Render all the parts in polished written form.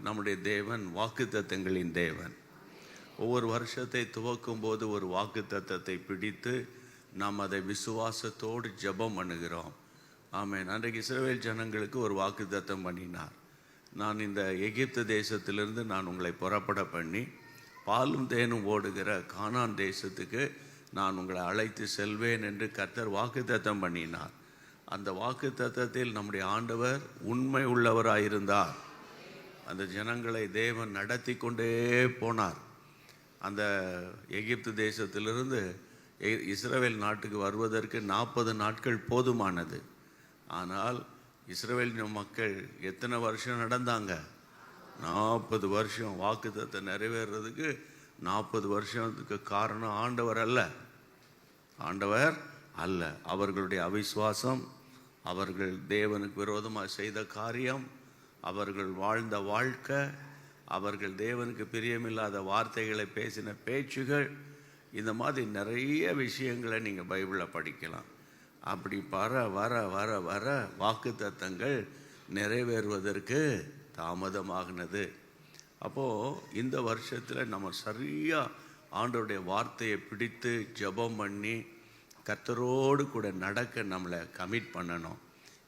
நம்முடைய தேவன் வாக்குத்தத்தங்களின் தேவன். ஒவ்வொரு வருஷத்தை துவக்கும் போது ஒரு வாக்குத்தத்தத்தை பிடித்து நாம் அதை விசுவாசத்தோடு ஜெபம் பண்ணுகிறோம். ஆமென். அன்றைக்கு இஸ்ரவேல் ஜனங்களுக்கு ஒரு வாக்குத்தத்தம் பண்ணினார். நான் இந்த எகிப்து தேசத்திலிருந்து நான் உங்களை புறப்பட பண்ணி பாலும் தேனும் ஓடுகிற கானான் தேசத்துக்கு நான் உங்களை அழைத்து செல்வேன் என்று கர்த்தர் வாக்குத்தத்தம் பண்ணினார். அந்த வாக்குத்தத்தத்தில் நம்முடைய ஆண்டவர் உண்மை உள்ளவராயிருந்தார். அந்த ஜனங்களை தேவன் நடத்தி கொண்டே போனார். அந்த எகிப்து தேசத்திலிருந்து இஸ்ரவேல் நாட்டுக்கு வருவதற்கு 40 நாட்கள் போதுமானது. ஆனால் இஸ்ரவேல் மக்கள் எத்தனை வருஷம் நடந்தாங்க? 40 வருஷம். வாக்குத்தத்தை நிறைவேறதுக்கு 40 வருஷத்துக்கு காரணம் ஆண்டவர் அல்ல. அவர்களுடைய அவிசுவாசம், அவர்கள் தேவனுக்கு விரோதமாக செய்த காரியம், அவர்கள் வாழ்ந்த வாழ்க்கை, அவர்கள் தேவனுக்கு பிரியமில்லாத வார்த்தைகளை பேசின பேச்சுகள், இந்த மாதிரி நிறைய விஷயங்களை நீங்கள் பைபிளில் படிக்கலாம். அப்படி வர வர வர வர வாக்குத்தத்தங்கள் நிறைவேறுவதற்கு தாமதமாகினது. அப்போது இந்த வருஷத்தில் நம்ம சரியாக ஆண்டவருடைய வார்த்தையை பிடித்து ஜெபம் பண்ணி கர்த்தரோடு கூட நடக்க நம்மளை கமிட் பண்ணணும்.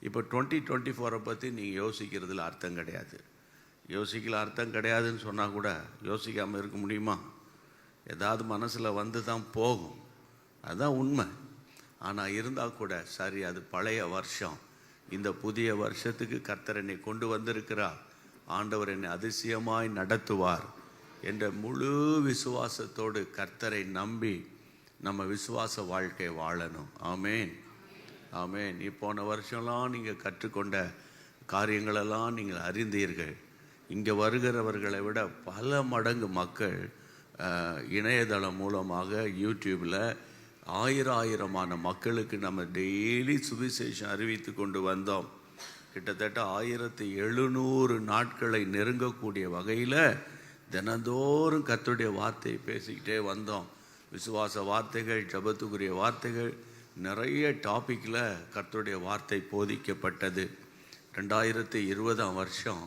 இப்போ 2024 பற்றி நீங்கள் யோசிக்கிறதுல அர்த்தம் கிடையாது. அர்த்தம் கிடையாதுன்னு சொன்னால் கூட யோசிக்காமல் இருக்க முடியுமா? ஏதாவது மனசில் வந்து தான் போகும், அதுதான் உண்மை. ஆனால் இருந்தால் கூட சரி, அது பழைய வருஷம். இந்த புதிய வருஷத்துக்கு கர்த்தர் என்னை கொண்டு வந்திருக்கிறார், ஆண்டவர் என்னை அதிசயமாய் நடத்துவார் என்ற முழு விசுவாசத்தோடு கர்த்தரை நம்பி நம்ம விசுவாச வாழ்க்கை வாழணும். ஆமேன், ஆமேன். போன வருஷம்லாம் நீங்கள் கற்றுக்கொண்ட காரியங்களெல்லாம் நீங்கள் அறிந்தீர்கள். இங்கே வருகிறவர்களை விட பல மடங்கு மக்கள் இணையதளம் மூலமாக யூடியூப்பில் ஆயிரமான மக்களுக்கு நம்ம டெய்லி சுவிசேஷம் அறிவித்து கொண்டு வந்தோம். கிட்டத்தட்ட 1700 நாட்களை நெருங்கக்கூடிய வகையில் தினந்தோறும் கர்த்தருடைய வார்த்தையை பேசிக்கிட்டே வந்தோம். விசுவாச வார்த்தைகள், ஜெபத்துக்குரிய வார்த்தைகள், நிறைய டாப்பிக்கில் கர்த்தருடைய வார்த்தை போதிக்கப்பட்டது. 2020 வருஷம்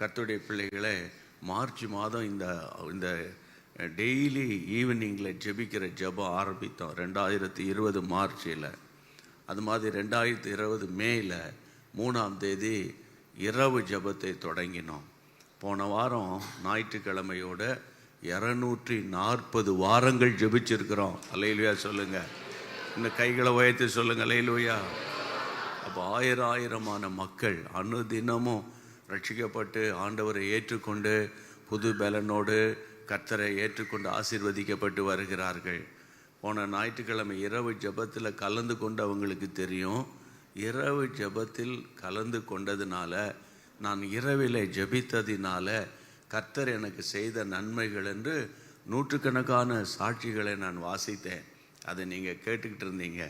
கர்த்தருடைய பிள்ளைகளை மார்ச் மாதம் இந்த டெய்லி ஈவினிங்கில் ஜெபிக்கிற ஜெபம் ஆரம்பித்தோம். 2020 மார்ச்சில். அது மாதிரி 2020 மேல 3ஆம் தேதி இரவு ஜெபத்தை தொடங்கினோம். போன வாரம் ஞாயிற்றுக்கிழமையோட 240 வாரங்கள் ஜெபிச்சிருக்கிறோம். அல்லேலூயா சொல்லுங்கள். இந்த கைகளை உயர்த்தி சொல்லுங்கள், அல்லேலூயா. அப்போ ஆயிரமான மக்கள் அனுதினமும் ரட்சிக்கப்பட்டு ஆண்டவரை ஏற்றுக்கொண்டு புது பலனோடு கர்த்தரை ஏற்றுக்கொண்டு ஆசீர்வதிக்கப்பட்டு வருகிறார்கள். போன ஞாயிற்றுக்கிழமை இரவு ஜெபத்தில் கலந்து கொண்டவங்களுக்கு தெரியும். இரவு ஜெபத்தில் கலந்து கொண்டதுனால, நான் இரவிலே ஜெபித்ததினால கர்த்தர் எனக்கு செய்த நன்மைகள் என்று நூற்றுக்கணக்கான சாட்சிகளை நான் வாசித்தேன். அதை நீங்கள் கேட்டுக்கிட்டு இருந்தீங்க.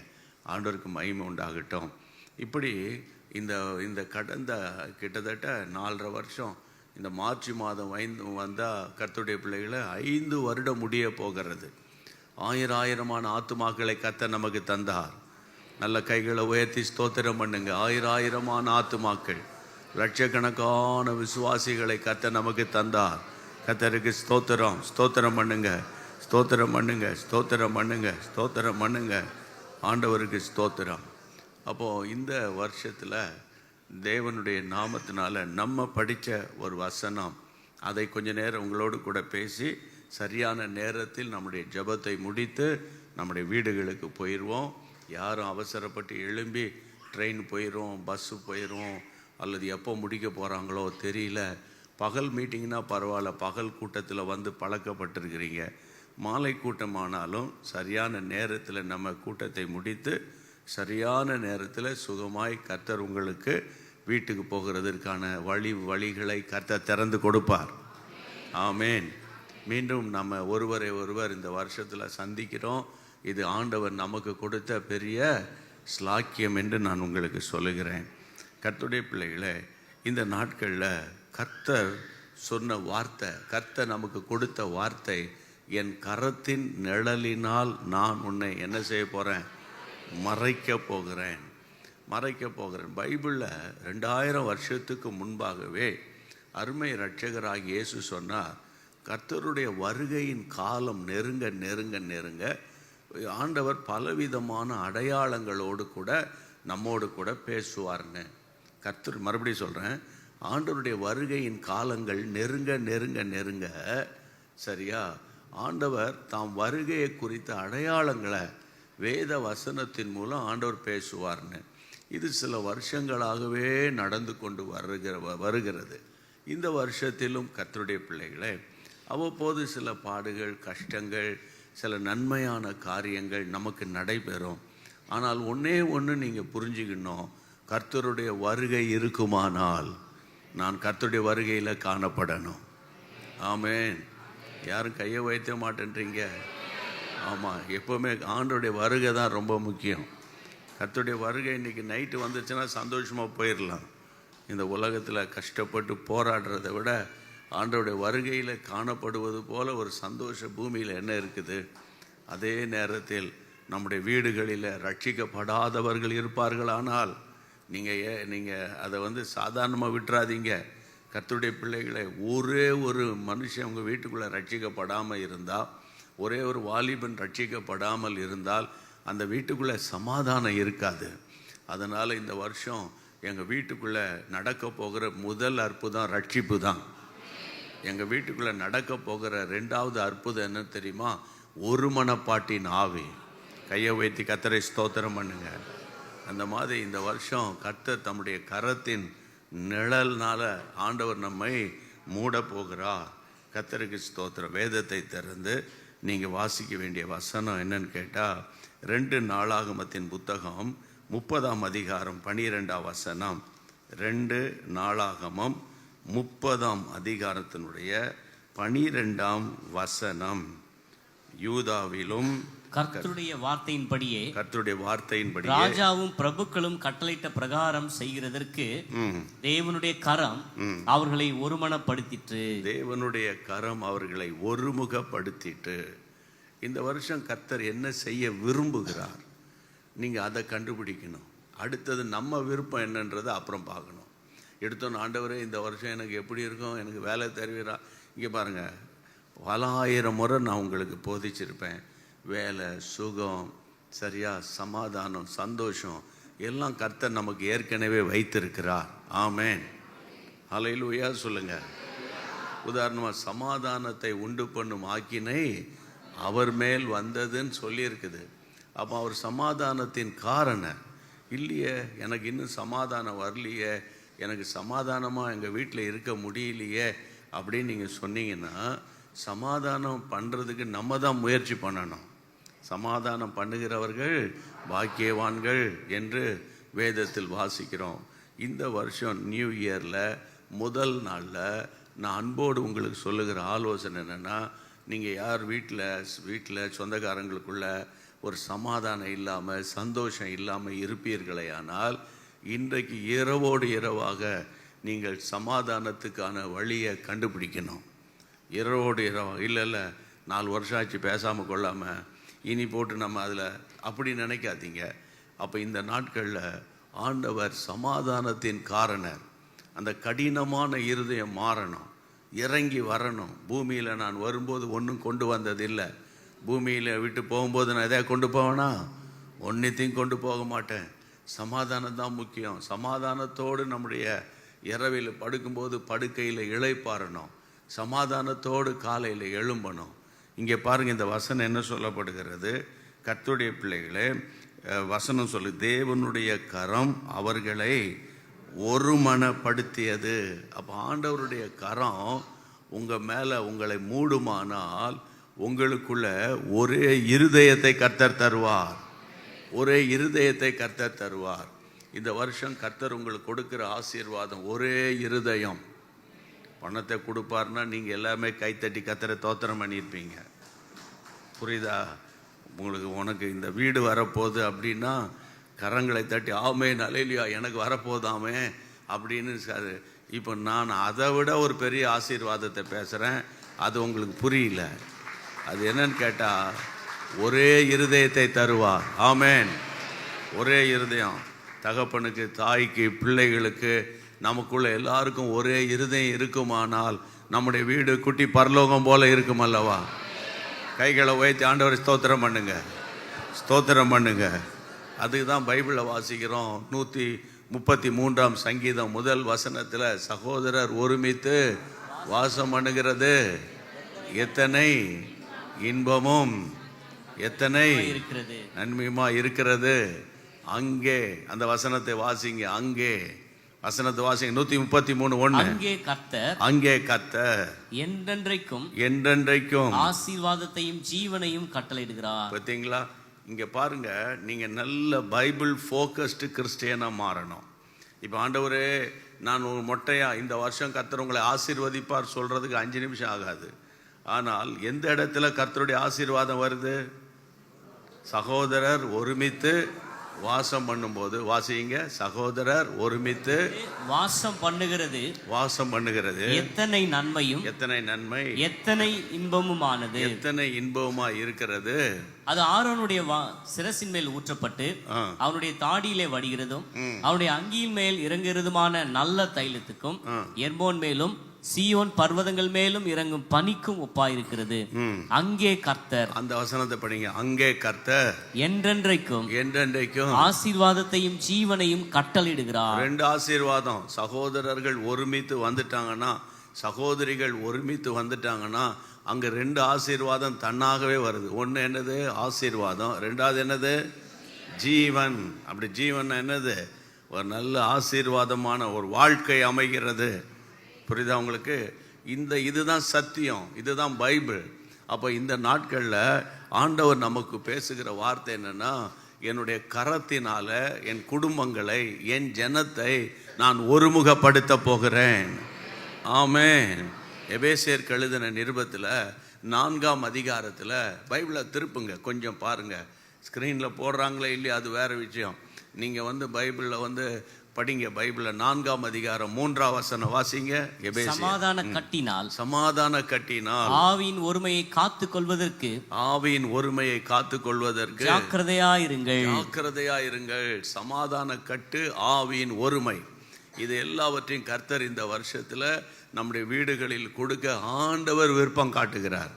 ஆண்டவருக்கு மகிமை உண்டாகட்டும். இப்படி இந்த கடந்த கிட்டத்தட்ட 4.5 வருஷம், இந்த மார்ச் மாதம் வந்தால் கர்த்தருடைய பிள்ளைகளை 5 வருடம் முடிய போகிறது. ஆயிரமான ஆத்துமாக்களை கர்த்தர் நமக்கு தந்தார். நல்ல கைகளை உயர்த்தி ஸ்தோத்திரம் பண்ணுங்க. ஆயிரமான ஆத்துமாக்கள், லட்சக்கணக்கான விசுவாசிகளை கர்த்தர் நமக்கு தந்தார். கர்த்தருக்கு ஸ்தோத்திரம். ஸ்தோத்திரம் பண்ணுங்க, ஸ்தோத்திரம் பண்ணுங்க, ஸ்தோத்திரம் பண்ணுங்க, ஸ்தோத்திரம் பண்ணுங்க. ஆண்டவருக்கு ஸ்தோத்திரம். அப்போது இந்த வருஷத்தில் தேவனுடைய நாமத்தினால நம்ம படித்த ஒரு வசனம், அதை கொஞ்ச நேரம் உங்களோடு கூட பேசி சரியான நேரத்தில் நம்முடைய ஜெபத்தை முடித்து நம்முடைய வீடுகளுக்கு போயிடுவோம். யாரும் அவசரப்பட்டு எழும்பி ட்ரெயின் போயிடும், பஸ்ஸு போயிடும், அல்லது எப்போ முடிக்க போகிறாங்களோ தெரியல. பகல் மீட்டிங்னா பரவாயில்ல, பகல் கூட்டத்தில் வந்து பழக்கப்பட்டிருக்கிறீங்க. மாலை கூட்டமானாலும் சரியான நேரத்தில் நம்ம கூட்டத்தை முடித்து சரியான நேரத்தில் சுகமாய் கர்த்தர் உங்களுக்கு வீட்டுக்கு போகிறதற்கான வழிகளை கர்த்தர் திறந்து கொடுப்பார். ஆமேன். மீண்டும் நம்ம ஒருவர் இந்த வருஷத்தில் சந்திக்கிறோம். இது ஆண்டவர் நமக்கு கொடுத்த பெரிய ஸ்லாக்கியம் என்று நான் உங்களுக்கு சொல்லுகிறேன். கர்த்தருடைய பிள்ளைகளே, இந்த நாட்களில் கர்த்தர் சொன்ன வார்த்தை, கர்த்தர் நமக்கு கொடுத்த வார்த்தை, என் கரத்தின் நிழலினால் நான் உன்னை என்ன செய்ய போகிறேன்? மறைக்க போகிறேன். பைபிளில் 2000 வருஷத்துக்கு முன்பாகவே அருமை இரட்சகராகிய இயேசு சொன்னார், கர்த்தருடைய வருகையின் காலம் நெருங்க நெருங்க நெருங்க ஆண்டவர் பலவிதமான அடையாளங்களோடு கூட நம்மோடு கூட பேசுவார்னு. கர்த்தர், மறுபடியும் சொல்கிறேன், ஆண்டவருடைய வருகையின் காலங்கள் நெருங்க நெருங்க நெருங்க, சரியா, ஆண்டவர் தாம் வருகையை குறித்த அடையாளங்களை வேத வசனத்தின் மூலம் ஆண்டவர் பேசுவார்னு. இது சில வருஷங்களாகவே நடந்து கொண்டு வருகிறது. இந்த வருஷத்திலும் கர்த்தருடைய பிள்ளைகளே, அவ்வப்போது சில பாடுகள், கஷ்டங்கள், சில நன்மையான காரியங்கள் நமக்கு நடைபெறும். ஆனால் ஒன்றே ஒன்று நீங்கள் புரிஞ்சுக்கணும், கர்த்தருடைய வருகை இருக்குமானால் நான் கர்த்தருடைய வருகையில் காணப்படணும். ஆமென். யாரும் கையை வைத்த மாட்டேன்றீங்க. ஆமாம், எப்போவுமே ஆண்டவருடைய வருகை தான் ரொம்ப முக்கியம். கர்த்தருடைய வருகை இன்றைக்கி நைட்டு வந்துச்சுன்னா சந்தோஷமாக போயிடலாம். இந்த உலகத்தில் கஷ்டப்பட்டு போராடுறதை விட ஆண்டவருடைய வருகையில் காணப்படுவது போல ஒரு சந்தோஷ பூமியில் என்ன இருக்குது? அதே நேரத்தில் நம்முடைய வீடுகளில் ரட்சிக்கப்படாதவர்கள் இருப்பார்களானால் நீங்கள் அதை சாதாரணமாக விட்டுறாதீங்க. கர்த்தருடைய பிள்ளைகளை, ஒரே ஒரு மனுஷன் உங்கள் வீட்டுக்குள்ளே ரட்சிக்கப்படாமல் இருந்தால், ஒரே ஒரு வாலிபன் ரட்சிக்கப்படாமல் இருந்தால் அந்த வீட்டுக்குள்ளே சமாதானம் இருக்காது. அதனால் இந்த வருஷம் எங்கள் வீட்டுக்குள்ளே நடக்க போகிற முதல் அற்புதம் ரட்சிப்பு தான். எங்கள் வீட்டுக்குள்ளே நடக்க போகிற ரெண்டாவது அற்புதம் என்ன தெரியுமா? ஒரு மனப்பாட்டின் ஆவி. கையை வைத்து கர்த்தரை ஸ்தோத்திரம் பண்ணுங்க. அந்த மாதிரி இந்த வருஷம் கர்த்தர் தம்முடைய கரத்தின் நிழல்னால ஆண்டவர் நம்மை மூட போகிறார். கர்த்தருக்கு ஸ்தோத்திரம். வேதத்தை திறந்து நீங்கள் வாசிக்க வேண்டிய வசனம் என்னன்னு கேட்டால், 2 நாளாகமத்தின் புத்தகம் 30ஆம் அதிகாரம் 12ஆம் வசனம். 2 நாளாகமம் 30ஆம் அதிகாரத்தினுடைய 12ஆம் வசனம். யூதாவிலும் கர்த்தருடைய வார்த்தையின்படியே ராஜாவும் பிரபுக்களும் கட்டளையிட்ட பிரகாரம் செய்கிறதற்கு தேவனுடைய கரம் அவர்களை ஒருமனப்படுத்திட்டு. தேவனுடைய கரம் அவர்களை ஒருமுகப்படுத்திட்டு. இந்த வருஷம் கர்த்தர் என்ன செய்ய விரும்புகிறார், நீங்கள் அதை கண்டுபிடிக்கணும். அடுத்தது நம்ம விருப்பம் என்னன்றதை அப்புறம் பார்க்கணும். எடுத்தோன்னு, ஆண்டவரே இந்த வருஷம் எனக்கு எப்படி இருக்கும், எனக்கு வேலை தருவீரா? இங்கே பாருங்கள், பல ஆயிரம் முறை நான் உங்களுக்கு போதிச்சிருப்பேன். வேலை, சுகம், சரியா, சமாதானம், சந்தோஷம் எல்லாம் கர்த்தர் நமக்கு ஏற்கனவே வைத்திருக்கிறார். ஆமென். ஹல்லேலூயா சொல்லுங்க. உதாரணமாக, சமாதானத்தை உண்டு பண்ணும் ஆக்கினை அவர் மேல் வந்ததுன்னு சொல்லியிருக்குது. அப்போ அவர் சமாதானத்தின் காரணம் இல்லையே, எனக்கு இன்னும் சமாதானம் வரலையே, எனக்கு சமாதானமாக எங்கள் வீட்டில் இருக்க முடியலையே அப்படின்னு நீங்கள் சொன்னீங்கன்னா, சமாதானம் பண்ணுறதுக்கு நம்ம தான் முயற்சி பண்ணணும். சமாதானம் பண்ணுகிறவர்கள் பாக்கியவான்கள் என்று வேதத்தில் வாசிக்கிறோம். இந்த வருஷம் நியூ இயரில் முதல் நாளில் நான் அன்போடு உங்களுக்கு சொல்லுகிற ஆலோசனை என்னென்னா, நீங்கள் யார் வீட்டில் சொந்தக்காரங்களுக்குள்ள ஒரு சமாதானம் இல்லாமல், சந்தோஷம் இல்லாமல் இருப்பீர்களே ஆனால், இன்றைக்கு இரவோடு இரவாக நீங்கள் சமாதானத்துக்கான வழியை கண்டுபிடிக்கணும். இரவோடு இரவாக இல்லை 4 வருஷம் ஆச்சு பேசாமல் கொள்ளாமல் இனி போட்டு நம்ம அதில் அப்படி நினைக்காதீங்க. அப்போ இந்த நாட்களில் ஆண்டவர் சமாதானத்தின் காரணர். அந்த கடினமான இருதயம் மாறணும், இறங்கி வரணும். பூமியில் நான் வரும்போது ஒன்றும் கொண்டு வந்ததில்லை. பூமியில் விட்டு போகும்போது நான் எதாவது கொண்டு போவேனா? ஒன்றைத்தையும் கொண்டு போக மாட்டேன். சமாதானம் தான் முக்கியம். சமாதானத்தோடு நம்முடைய இரவில் படுக்கும்போது படுக்கையில் இளைப்பாறணும். சமாதானத்தோடு காலையில் எழும்பணும். இங்கே பாருங்கள், இந்த வசனம் என்ன சொல்லப்படுகிறது? கர்த்தருடைய பிள்ளைகளே, வசனம் சொல்லு, தேவனுடைய கரம் அவர்களை ஒருமனப்படுத்தியது. அப்போ ஆண்டவருடைய கரம் உங்கள் மேலே உங்களை மூடுமானால் உங்களுக்குள்ள ஒரே இருதயத்தை கர்த்தர் தருவார். ஒரே இருதயத்தை கர்த்தர் தருவார். இந்த வருஷம் கர்த்தர் உங்களுக்கு கொடுக்குற ஆசீர்வாதம் ஒரே இருதயம். பணத்தை கொடுப்பார்னா நீங்கள் எல்லாமே கைத்தட்டி கர்த்தரை தோத்திரம் பண்ணியிருப்பீங்க. புரியுதா? உனக்கு இந்த வீடு வரப்போகுது அப்படின்னா கரங்களை தட்டி ஆமேன் அல்லேலூயா எனக்கு வரப்போதாமே அப்படின்னு. இப்போ நான் அதை விட ஒரு பெரிய ஆசீர்வாதத்தை பேசுகிறேன். அது உங்களுக்கு புரியல. அது என்னன்னு கேட்டால், ஒரே இருதயத்தை தருவார். ஆமேன். ஒரே இருதயம். தகப்பனுக்கு, தாய்க்கு, பிள்ளைகளுக்கு நமக்குள்ள எல்லாருக்கும் ஒரே இருதயம் இருக்குமானால் நம்முடைய வீடு குட்டி பரலோகம் போல இருக்கும் அல்லவா? கைகளை உயர்த்தி ஆண்டவரை ஸ்தோத்திரம் பண்ணுங்க, ஸ்தோத்திரம் பண்ணுங்க. அதுக்கு தான் பைபிளில் வாசிக்கிறோம். 133ஆம் சங்கீதம் 1 வசனத்தில் சகோதரர் ஒருமித்து வாசம் பண்ணுகிறது எத்தனை இன்பமும் எத்தனை நன்மையுமா இருக்கிறது. அங்கே அந்த வசனத்தை வாசிங்க, அங்கே வசனத்தை வாசிங்க. 133:1. அங்கே கர்த்தர் என்றென்றைக்கும் ஆசீர்வாதத்தையும் ஜீவனையும் கட்டளையிடுகிறார். பார்த்தீங்களா? இங்க பாருங்க, நீங்க நல்ல பைபிள் ஃபோக்கஸ்டு கிறிஸ்டியனா மாறணும். இப்போ ஆண்டவரே நான் ஒரு மொட்டையா இந்த வருஷம் கர்த்தர் உங்களை ஆசீர்வதிப்பார் சொல்றதுக்கு 5 நிமிஷம் ஆகாது. ஆனால் எந்த இடத்துல கர்த்தருடைய ஆசீர்வாதம் வருது? சகோதரர் ஒருமித்து வாசம் பண்ணும்போது. வாசிங்க, சகோதரர் ஒருமித்து வாசம் பண்ணுகிறது எத்தனை நன்மையும் எத்தனை இன்பமுமானது. எத்தனை இன்பமுமா இருக்கிறது. அது ஆரோனுடைய சிரசின் மேல் ஊற்றப்பட்டு அவனுடைய தாடியிலே வடிகிறதும் அவனுடைய அங்கியின் மேல் இறங்குகிறதுமான நல்ல தைலத்துக்கும் எர்மோன் மேலும் சீயோன் பர்வதங்கள் மேலும் இறங்கும் பனிக்கும் ஒப்பாயிருக்கிறது. அங்கே கர்த்தர், அந்த வசனத்தை படிங்க, அங்கே கர்த்தர் என்றென்றைக்கும் ஆசீர்வாதத்தையும் ஜீவனையும் கட்டளையிடுகிறார். 2 ஆசீர்வாதம். சகோதரர்கள் ஒருமித்து வந்துட்டாங்கன்னா, சகோதரிகள் ஒருமித்து வந்துட்டாங்கன்னா அங்க 2 ஆசீர்வாதம் தன்னாகவே வருது. ஒன்று என்னது? ஆசீர்வாதம். 2வது என்னது? ஜீவன். அப்படி ஜீவன் என்னது? ஒரு நல்ல ஆசீர்வாதமான ஒரு வாழ்க்கை அமைகிறது. புரியுதா உங்களுக்கு? இதுதான் சத்தியம், இதுதான் பைபிள். அப்போ இந்த நாட்களில் ஆண்டவர் நமக்கு பேசுகிற வார்த்தை என்னன்னா, என்னுடைய கரத்தினால என் குடும்பங்களை, என் ஜனத்தை நான் ஒருமுகப்படுத்த போகிறேன். ஆமென். எபேசியருக்கு எழுதின நிருபத்தில் 4ஆம் அதிகாரத்தில் பைபிளை திருப்புங்க, கொஞ்சம் பாருங்க. ஸ்க்ரீனில் போடுறாங்களே இல்லையா, அது வேற விஷயம். நீங்கள் பைபிளில் படிங்க. பைபிள்ல 4ஆம் அதிகாரம் 3ஆம் வசனம் வாசிங்க. சமாதான கட்டினால் ஆவியின் ஒருமையை காத்துக் கொள்வதற்கு ஜாக்கிரதையாயிருங்கள். சமாதான கட்டு, ஆவியின் ஒருமை, இது எல்லாவற்றையும் கர்த்தர் இந்த வருஷத்துல நம்முடைய வீடுகளில் கொடுக்க ஆண்டவர் விருப்பம் காட்டுகிறார்,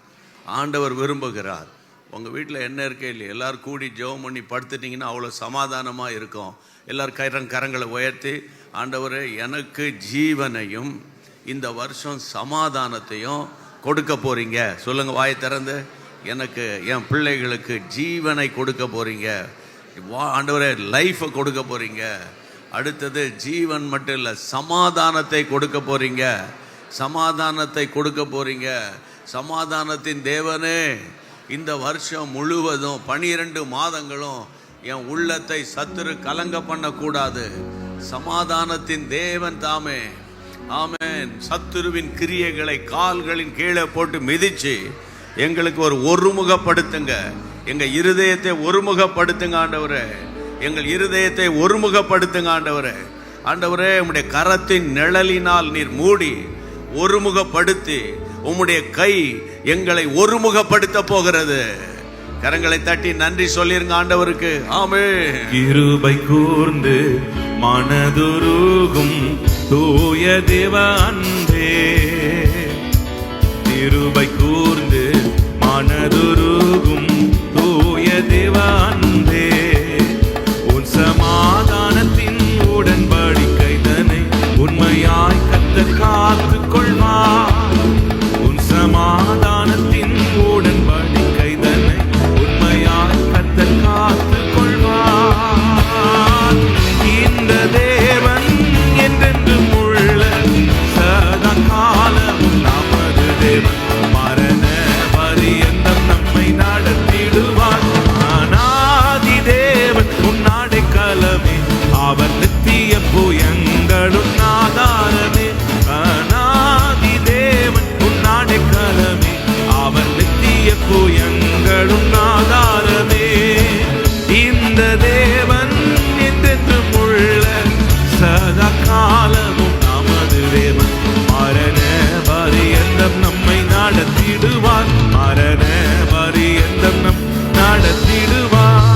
ஆண்டவர் விரும்புகிறார். உங்கள் வீட்டில் என்ன இருக்கே இல்லையா, எல்லோரும் கூடி ஜெபம் பண்ணி படுத்துட்டிங்கன்னா அவ்வளோ சமாதானமாக இருக்கும். எல்லோரும் கரங்களை உயர்த்தி, ஆண்டவரே எனக்கு ஜீவனையும் இந்த வருஷம் சமாதானத்தையும் கொடுக்க போகிறீங்க சொல்லுங்கள். வாயை திறந்து, எனக்கு என் பிள்ளைகளுக்கு ஜீவனை கொடுக்க போகிறீங்க ஆண்டவரே, லைஃப்பை கொடுக்க போகிறீங்க. அடுத்தது ஜீவன் மட்டும் இல்லை, சமாதானத்தை கொடுக்க போகிறீங்க, சமாதானத்தை கொடுக்க போகிறீங்க. சமாதானத்தின் தேவனே, இந்த வருஷம் முழுவதும் 12 மாதங்களும் என் உள்ளத்தை சத்துரு கலங்க பண்ணக்கூடாது. சமாதானத்தின் தேவன் தாமே, ஆமென், சத்துருவின் கிரியைகளை கால்களின் கீழே போட்டு மிதிச்சு எங்களுக்கு ஒருமுகப்படுத்துங்க. எங்க இருதயத்தை ஒருமுகப்படுத்துங்க ஆண்டவரே, எங்கள் இருதயத்தை ஒருமுகப்படுத்துங்க ஆண்டவரே. ஆண்டவரே, உம்முடைய கரத்தின் நிழலினால் நீர் மூடி ஒருமுகப்படுத்தி உம்முடைய கை எங்களை ஒருமுகப்படுத்த போகிறது. கரங்களை தட்டி நன்றி சொல்லிருங்க ஆண்டவருக்கு. ஆமென். கிருபை கூர்ந்து மனதுருகும் தூய தேவ அன்பே, கிருபை கூர்ந்து மனதுருகும் தூய தேவ அன்பே, உன் சமாதானத்தின் உடன்படிக்கை தன்னை உண்மையாய் கர்த்தர் காத்துக் கொள்வார். உன் சமாதானத்தின் உடன்படிக்கை தன்னை உண்மையாய் கர்த்தர் காத்துக் கொள்வார். இந்த தேவன் என்றென்றும் உள்ள சதா காலமும் நமது தேவன். மரண பரியந்தம் நம்மை நடத்திடுவார். அநாதி தேவன் உன்னாடை கலமே, அவர் நித்திய புயங்களும் ஆதாரமே. அநாதி தேவன் உன்னாடை கலமே, அவர் நித்திய புயங்களும் ஆதாரமே. இந்த தேவன் என்றென்றும் உள்ள சதா காலமும் நமது தேவன். மரண பரியந்தம் நம்மை நடத்திடுவார். மரண பரியந்தம் நம் நடத்திடுவார்.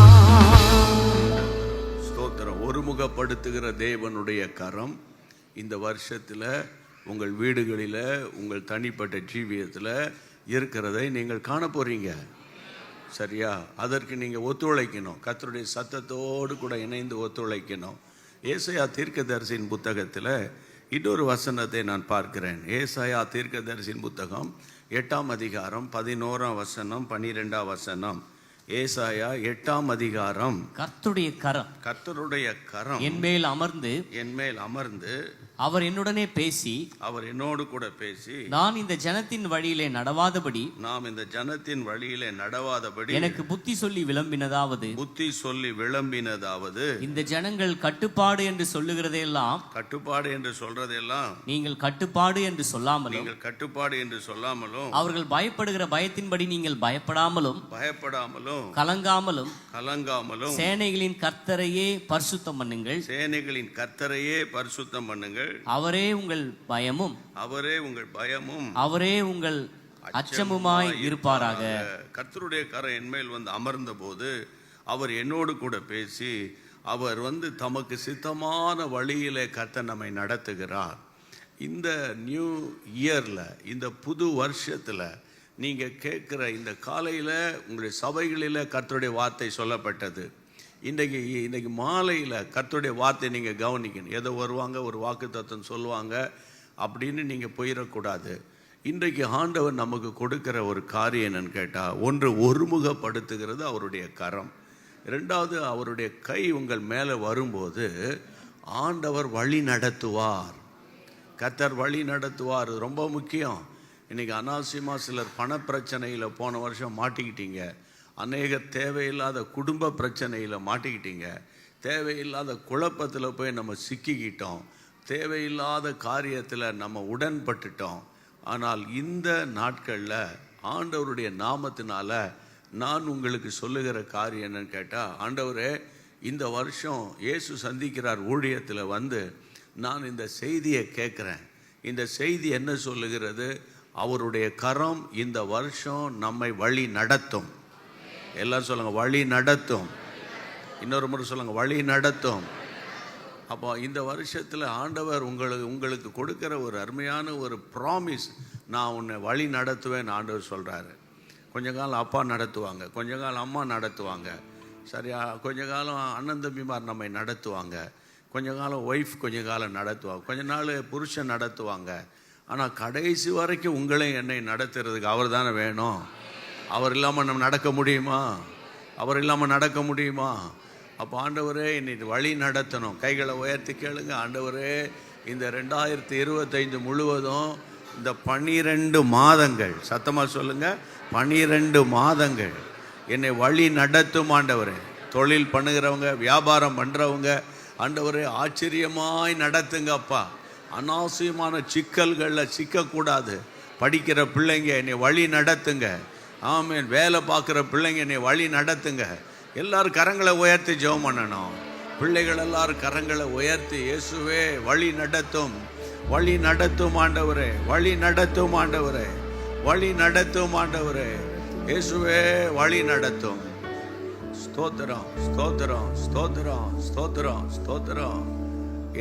ஸ்தோத்திரம். ஒருமுகப்படுத்துகிற தேவனுடைய கரம் இந்த வருஷத்தில் உங்கள் வீடுகளில், உங்கள் தனிப்பட்ட ஜீவியத்தில் இருக்கிறதை நீங்கள் காண போகிறீங்க. சரியா? அதற்கு நீங்கள் ஒத்துழைக்கணும். கர்த்தருடைய சத்தத்தோடு கூட இணைந்து ஒத்துழைக்கணும். ஏசாயா தீர்க்கதரிசியின் புத்தகத்தில் இன்னொரு வசனத்தை நான் பார்க்கிறேன். ஏசாயா தீர்க்கதரிசியின் புத்தகம் 8ஆம் அதிகாரம் 11ஆம் வசனம் 12ஆம் வசனம். ஏசாயா 8ஆம் அதிகாரம். கர்த்தருடைய கரம் என் மேல் அமர்ந்து அவர் என்னுடனே பேசி, அவர் என்னோடு கூட பேசி, நான் இந்த ஜனத்தின் வழியிலே நடவாதபடி, நாம் இந்த ஜனத்தின் வழியிலே நடவாதபடி எனக்கு புத்தி சொல்லி விளம்பினதாவது, இந்த ஜனங்கள் கட்டுப்பாடு என்று சொல்லுகிறதெல்லாம், கட்டுப்பாடு என்று சொல்றதெல்லாம் நீங்கள் கட்டுப்பாடு என்று சொல்லாமலும், அவர்கள் பயப்படுகிற பயத்தின்படி நீங்கள் பயப்படாமலும் கலங்காமலும் சேனைகளின் கர்த்தரையே பரிசுத்தம் பண்ணுங்கள். அவரே உங்கள் பயமும் அவரே உங்கள் அச்சமுமாய் இருப்பாராக. கர்த்தருடைய கரம் என் மேல் வந்து அமர்ந்த போது அவர் என்னோடு கூட பேசி, அவர் வந்து தமக்கு சித்தமான வழியிலே கர்த்தர் நம்மை நடத்துகிறார். இந்த நியூ இயரில், இந்த புது வருஷத்தில் நீங்கள் கேட்குற இந்த காலையில் உங்களுடைய சபைகளில் கர்த்தருடைய வார்த்தை சொல்லப்பட்டது. இன்றைக்கு மாலையில் கர்த்தருடைய வார்த்தை நீங்கள் கவனிக்கணும். ஏதோ வருவாங்க, ஒரு வாக்குத்தத்தம் சொல்லுவாங்க அப்படின்னு நீங்கள் போயிடக்கூடாது. இன்றைக்கு ஆண்டவர் நமக்கு கொடுக்கிற ஒரு காரியம் என்னன்னு கேட்டால், ஒன்று ஒருமுகப்படுத்துகிறது அவருடைய கரம். ரெண்டாவது, அவருடைய கை உங்கள் மேலே வரும்போது ஆண்டவர் வழி நடத்துவார். கர்த்தர் வழி நடத்துவார். ரொம்ப முக்கியம். இன்றைக்கி அனாவசியமாக சிலர் பணப்பிரச்சனையில் போன வருஷம் மாட்டிக்கிட்டீங்க. அநேக தேவையில்லாத குடும்ப பிரச்சனையில் மாட்டிக்கிட்டீங்க. தேவையில்லாத குழப்பத்தில் போய் நம்ம சிக்கிக்கிட்டோம். தேவையில்லாத காரியத்தில் நம்ம உடன்பட்டுட்டோம். ஆனால் இந்த நாட்களில் ஆண்டவருடைய நாமத்தினால நான் உங்களுக்கு சொல்லுகிற காரியம் என்னன்னு கேட்டால், ஆண்டவரே, இந்த வருஷம் இயேசு சந்திக்கிறார் ஊழியத்தில் வந்து நான் இந்த செய்தியை கேட்குறேன். இந்த செய்தி என்ன சொல்லுகிறது? அவருடைய கரம் இந்த வருஷம் நம்மை வழி நடத்தும். எல்லாரும் சொல்லுங்க, வழி நடத்தும். இன்னொரு முறை சொல்லுங்க, வழி நடத்தும். அப்போ இந்த வருஷத்தில் ஆண்டவர் உங்களுக்கு கொடுக்கிற ஒரு அருமையான ஒரு ப்ராமிஸ், நான் உன்னை வழி நடத்துவேன் ஆண்டவர் சொல்கிறாரு. கொஞ்ச காலம் அப்பா நடத்துவாங்க, கொஞ்ச காலம் அம்மா நடத்துவாங்க, சரியா? கொஞ்ச காலம் அண்ணன் தம்பிமார் நம்மை நடத்துவாங்க, கொஞ்ச காலம் ஒய்ஃப் கொஞ்ச காலம் நடத்துவாங்க, கொஞ்ச நாள் புருஷன் நடத்துவாங்க. ஆனால் கடைசி வரைக்கும் உங்களையும் என்னை நடத்துறதுக்கு அவர் தானே வேணும். அவர் இல்லாமல் நம்ம நடக்க முடியுமா? அவர் இல்லாமல் நடக்க முடியுமா? அப்போ ஆண்டவரே, இன்னைக்கு வழி நடத்தணும். கைகளை உயர்த்தி கேளுங்க. ஆண்டவரே, இந்த 2025 முழுவதும் இந்த 12 மாதங்கள், சத்தமாக சொல்லுங்கள், 12 மாதங்கள் என்னை வழி நடத்தும் ஆண்டவரே. தொழில் பண்ணுகிறவங்க, வியாபாரம் பண்ணுறவங்க, ஆண்டவரே ஆச்சரியமாய் நடத்துங்க அப்பா. அனாவசியமான சிக்கல்களில் சிக்கக்கூடாது. படிக்கிற பிள்ளைங்க என்னை வழி நடத்துங்க. ஆமென். வேலை பார்க்குற பிள்ளைங்க என்னை வழி நடத்துங்க. எல்லாரும் கரங்களை உயர்த்தி ஜெபம் பண்ணணும். பிள்ளைகள் எல்லாரும் கரங்களை உயர்த்தி, இயேசுவே வழி நடத்தும், வழி நடத்தும் ஆண்டவரே, வழி நடத்தும் ஆண்டவரே, வழி நடத்தும் ஆண்டவரே, இயேசுவே வழி நடத்தும். ஸ்தோத்திரம், ஸ்தோத்திரம், ஸ்தோத்திரம், ஸ்தோத்திரம், ஸ்தோத்திரம்.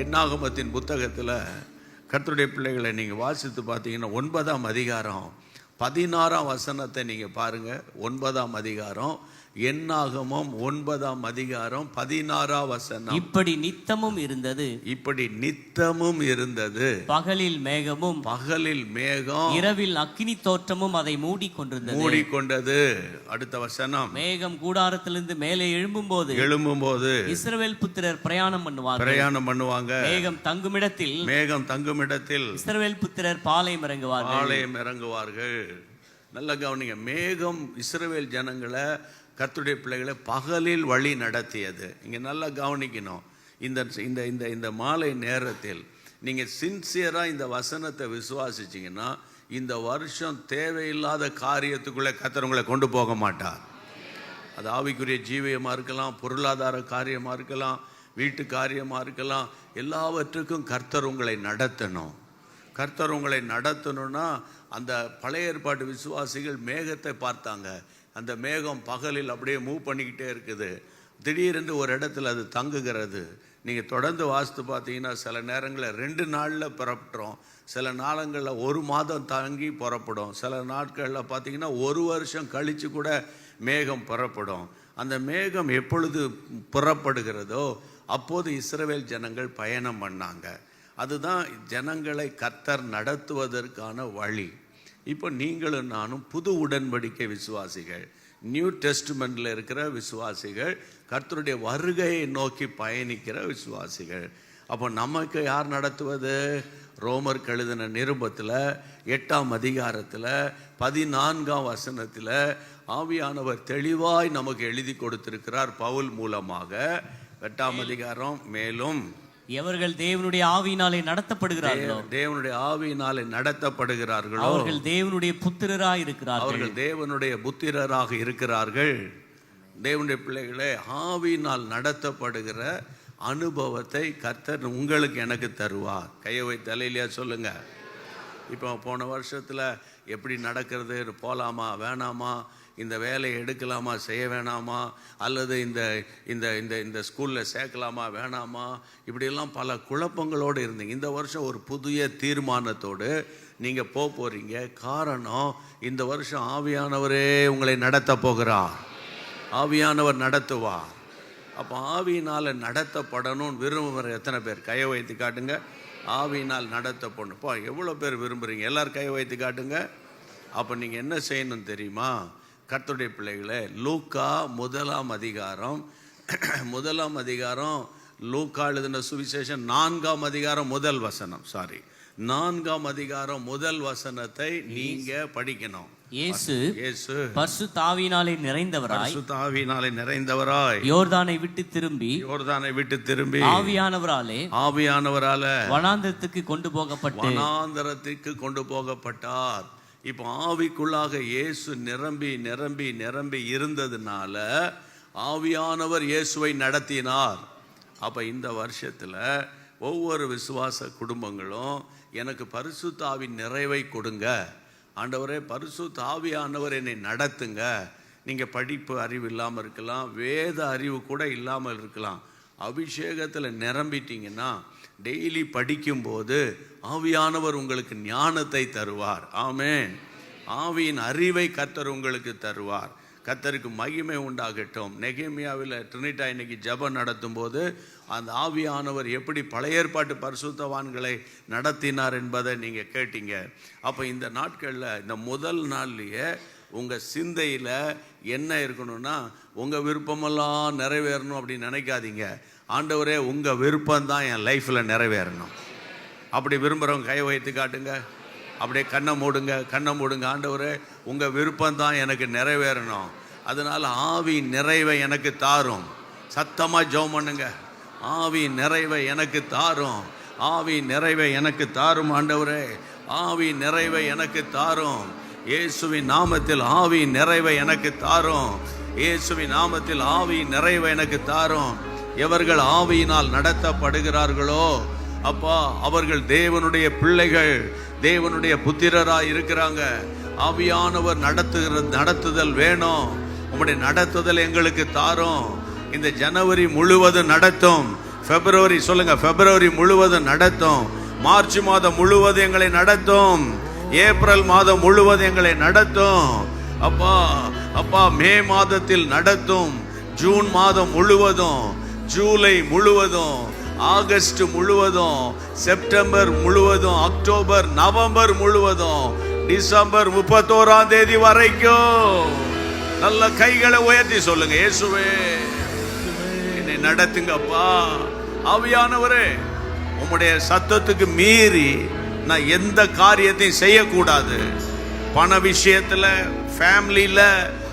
என்னாகமத்தின் புத்தகத்தில் கர்த்தருடைய பிள்ளைகளை நீங்கள் வாசித்து பார்த்தீங்கன்னா 9ஆம் அதிகாரம் 16ஆம் வசனத்தை நீங்கள் பாருங்கள். 9ஆம் அதிகாரம், என்னாகமம் 9ஆம் அதிகாரம் 16ஆம் வசனம். இப்படி நித்தமும் இருந்தது, பகலில் மேகம், இரவில் அக்கினி தோற்றமும் அதை மூடிக்கொண்டது. அடுத்த வசனம், மேகம் கூடாரத்திலிருந்து மேலே எழும்பும்போது இஸ்ரவேல் புத்திரர் பிரயாணம் பண்ணுவாங்க. மேகம் தங்குமிடத்தில் இஸ்ரவேல் புத்திரர் பாளையம் இறங்குவார்கள். நல்ல கவனிங்க. மேகம் இஸ்ரவேல் ஜனங்களை, கர்த்தருடைய பிள்ளைகளை பகலில் வழி நடத்தியது. இங்கே நல்லா கவனிக்கணும். இந்த மாலை நேரத்தில் நீங்கள் சின்சியராக இந்த வசனத்தை விசுவாசிச்சிங்கன்னா, இந்த வருஷம் தேவையில்லாத காரியத்துக்குள்ளே கர்த்தர் உங்களை கொண்டு போக மாட்டார். அது ஆவிக்குரிய ஜீவியமாக இருக்கலாம், பொருளாதார காரியமாக இருக்கலாம், வீட்டு காரியமாக இருக்கலாம். எல்லாவற்றுக்கும் கர்த்தர் உங்களை நடத்தணும். கர்த்தர் உங்களை நடத்தணும்னா, அந்த பழைய ஏற்பாட்டு விசுவாசிகள் மேகத்தை பார்த்தாங்க. அந்த மேகம் பகலில் அப்படியே மூவ் பண்ணிக்கிட்டே இருக்குது. திடீரென்று ஒரு இடத்துல அது தங்குகிறது. நீங்கள் தொடர்ந்து வாசித்து பார்த்தீங்கன்னா சில நேரங்களில் 2 நாளில் புறப்பட்டுரும், சில நாளங்களில் 1 மாதம் தாங்கி புறப்படும், சில நாட்களில் பார்த்தீங்கன்னா 1 வருஷம் கழித்து கூட மேகம் புறப்படும். அந்த மேகம் எப்பொழுது புறப்படுகிறதோ அப்போது இஸ்ரவேல் ஜனங்கள் பயணம் பண்ணாங்க. அதுதான் ஜனங்களை கர்த்தர் நடத்துவதற்கான வழி. இப்போ நீங்களும் நானும் புது உடன்படிக்கை விசுவாசிகள், நியூ டெஸ்ட்மெண்ட்டில் இருக்கிற விசுவாசிகள், கர்த்தருடைய வருகையை நோக்கி பயணிக்கிற விசுவாசிகள். அப்போ நமக்கு யார் நடத்துவது? ரோமருக்கு எழுதின நிருபத்தில் 8ஆம் அதிகாரத்தில் 14ஆம் வசனத்தில் ஆவியானவர் தெளிவாய் நமக்கு எழுதி கொடுத்திருக்கிறார் பவுல் மூலமாக. 8ஆம் அதிகாரம், மேலும் எவர்கள் தேவனுடைய ஆவியினாலே நடத்தப்படுகிறார்களோ, தேவனுடைய ஆவியினாலே நடத்தப்படுகிறார்களோ அவர்கள் தேவனுடைய புத்திரராய் இருக்கிறார்கள். அவர்கள் தேவனுடைய புத்திரராக இருக்கிறார்கள். தேவனுடைய பிள்ளைகளே, ஆவியினால் நடத்தப்படுகிற அனுபவத்தை கர்த்தர் உங்களுக்கு எனக்கு தருவார். கையை வைத்து தலையிலையா சொல்லுங்க. இப்போ போன வருஷத்தில் எப்படி நடக்கிறது, போகலாமா வேணாமா, இந்த வேலையை எடுக்கலாமா செய்ய வேணாமா, அல்லது இந்த இந்த இந்த இந்த ஸ்கூலில் சேர்க்கலாமா வேணாமா, இப்படியெல்லாம் பல குழப்பங்களோடு இருந்தீங்க. இந்த வருஷம் ஒரு புதிய தீர்மானத்தோடு நீங்கள் போகிறீங்க. காரணம், இந்த வருஷம் ஆவியானவரே உங்களை நடத்த போகிறார். ஆவியானவர் நடத்துவார். அப்போ ஆவியினால் நடத்தப்படணும்னு விரும்புகிற எத்தனை பேர் கையை வைத்து காட்டுங்க. ஆவியினால் நடத்தப்படணும். இப்போ எவ்வளோ பேர் விரும்புகிறீங்க? எல்லோரும் கையை வைத்து காட்டுங்க. அப்போ நீங்கள் என்ன செய்யணும் தெரியுமா? கர்த்தருடைய பிள்ளைகளே, லூக்கா 1ஆம் அதிகாரம், 1ஆம் அதிகாரம், லூக்கா எழுதின சுவிசேஷம் 4ஆம் அதிகாரம் 1 வசனம், 4ஆம் அதிகாரம் 1 வசனத்தை நீங்க படிக்கணும். இயேசு பரிசுத்த ஆவியினாலே நிறைந்தவராய் யோர்தானை விட்டு திரும்பி ஆவியானவராலே வனாந்தரத்துக்கு கொண்டு போகப்பட்டார். இப்போ ஆவிக்குள்ளாக இயேசு நிரம்பி இருந்ததுனால ஆவியானவர் இயேசுவை நடத்தினார். அப்ப இந்த வருஷத்துல ஒவ்வொரு விசுவாச குடும்பங்களும் எனக்கு பரிசுத்த ஆவியின் நிறைவை கொடுங்க ஆண்டவரே, பரிசுத்த ஆவியானவர் என்னை நடத்துங்க. நீங்கள் படிப்பு அறிவு இல்லாமல் இருக்கலாம், வேத அறிவு கூட இல்லாமல் இருக்கலாம். அபிஷேகத்தில் நிரம்பிட்டீங்கன்னா டெய்லி படிக்கும்போது ஆவியானவர் உங்களுக்கு ஞானத்தை தருவார். ஆமென். ஆவியின் அறிவை கர்த்தர் உங்களுக்கு தருவார். கர்த்தருக்கு மகிமை உண்டாகட்டும். நெகேமியாவில் ட்ரினிட்டா இன்னைக்கு ஜெபம் நடத்தும் போது அந்த ஆவியானவர் எப்படி பழைய ஏற்பாட்டு பரிசுத்தவான்களை நடத்தினார் என்பதை நீங்கள் கேட்டீங்க. அப்போ இந்த நாட்களில், இந்த முதல் நாள்லேயே உங்கள் சிந்தையில் என்ன இருக்கணும்னா, உங்கள் விருப்பமெல்லாம் நிறைவேறணும் அப்படின்னு நினைக்காதீங்க. ஆண்டவரே, உங்கள் விருப்பம்தான் என் லைஃப்பில் நிறைவேறணும். அப்படி விரும்புகிறவங்க கை வைத்து காட்டுங்க. அப்படியே கண்ணை மூடுங்க. ஆண்டவரே, உங்கள் விருப்பம்தான் எனக்கு நிறைவேறணும், அதனால் ஆவி நிறைவை எனக்கு தாரும். சத்தமாக ஜெபம் பண்ணுங்க. ஆவி நிறைவை எனக்கு தாரும், ஆவி நிறைவை எனக்கு தாரும் ஆண்டவரே, ஆவி நிறைவை எனக்கு தாரும். இயேசுவின் நாமத்தில் ஆவி நிறைவை எனக்கு தாரும். இயேசுவின் நாமத்தில் ஆவி நிறைவை எனக்கு தாரும். எவர்கள் ஆவியினால் நடத்தப்படுகிறார்களோ அப்பா, அவர்கள் தேவனுடைய பிள்ளைகள், தேவனுடைய புத்திரராய் இருக்கிறாங்க. ஆவியானவர் நடத்துதல் வேணும். உம்முடைய நடத்துதல் எங்களுக்கு தாரும். இந்த ஜனவரி முழுவதும் நடத்தும். பிப்ரவரி சொல்லுங்க, பிப்ரவரி முழுவதும் நடத்தும். மார்ச் மாதம் முழுவதும் எங்களை நடத்தும். ஏப்ரல் மாதம் முழுவதும் எங்களை நடத்தும். அப்பா மே மாதத்தில் நடத்தும். ஜூன் மாதம் முழுவதும், ஜூலை முழுவதும், ஆகஸ்ட் முழுவதும், செப்டம்பர் முழுவதும், அக்டோபர் நவம்பர் முழுவதும், டிசம்பர் 31ஆம் தேதி வரைக்கும். நல்ல கைகளை உயர்த்தி சொல்லுங்க, இயேசுவே என்னை நடத்துங்கப்பா. ஆவியானவரே, உம்முடைய சத்தத்துக்கு மீறி நான் எந்த காரியத்தையும் செய்யக்கூடாது. பண விஷயத்துல, ஃபேமிலியில,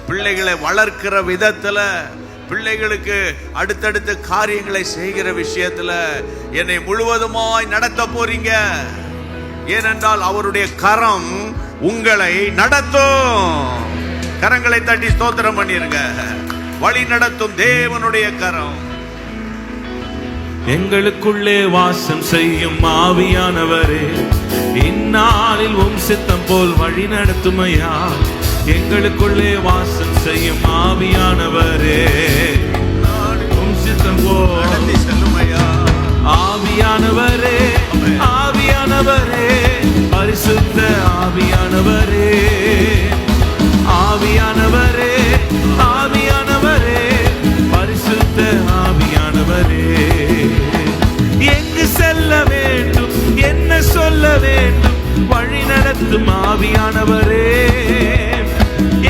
பிள்ளைகளை வளர்க்கிற விதத்துல, பிள்ளைகளுக்கு அடுத்தடுத்த காரியங்களை செய்கிற விஷயத்துல என்னை முழுவதுமாய் நடத்த போறீங்க. ஏனென்றால் அவருடைய கரம் உங்களை நடத்தும். கரங்களை தட்டி ஸ்தோத்திரம் பண்ணிருங்க. வழி நடத்தும் தேவனுடைய கரம். எங்களுக்குள்ளே வாசம் செய்யும் ஆவியானவரே, இந்நாளில் உம் சித்தம் போல் வழி நடத்துமையா. எங்களுக்குள்ளே வாசம் செய்யும் ஆவியானவரே, உம் சித்தம் போல் செல்லுமையா. ஆவியானவரே, ஆவியானவரே, பரிசுத்த ஆவியானவரே, ஆவியானவரே, ஆவியானவரே, பரிசுத்த ஆவியானவரே, எங்கு செல்ல வேண்டும், என்ன சொல்ல வேண்டும், வழி நடத்தும் ஆவியானவரே,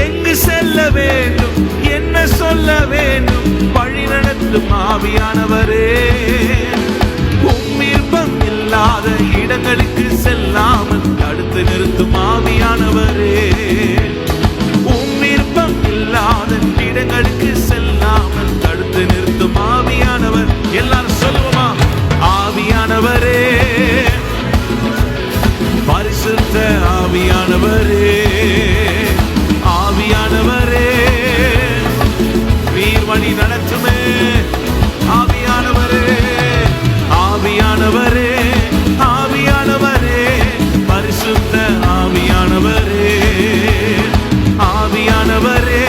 எங்கு செல்ல வேண்டும், என்ன சொல்ல வேண்டும், வழி நடத்தும் ஆவியானவரே, விருப்பம் இல்லாத இடங்களுக்கு செல்லாமல் தடுத்து நிறுத்தும் ஆவியானவரே, விருப்பம் இல்லாத இடங்களுக்கு செல்லாமல் தடுத்து நிறுத்தும் ஆவியானவர். எல்லாரும் சொல்லுவோமா? ஆவியானவரே, பரிசுத்த ஆவியானவரே, ஆவியானவரே, நீர் வழி நடத்துமே ஆவியானவரே, ஆவியானவரே, ஆவியானவரே, பரிசுத்த ஆவியானவரே, ஆவியானவரே,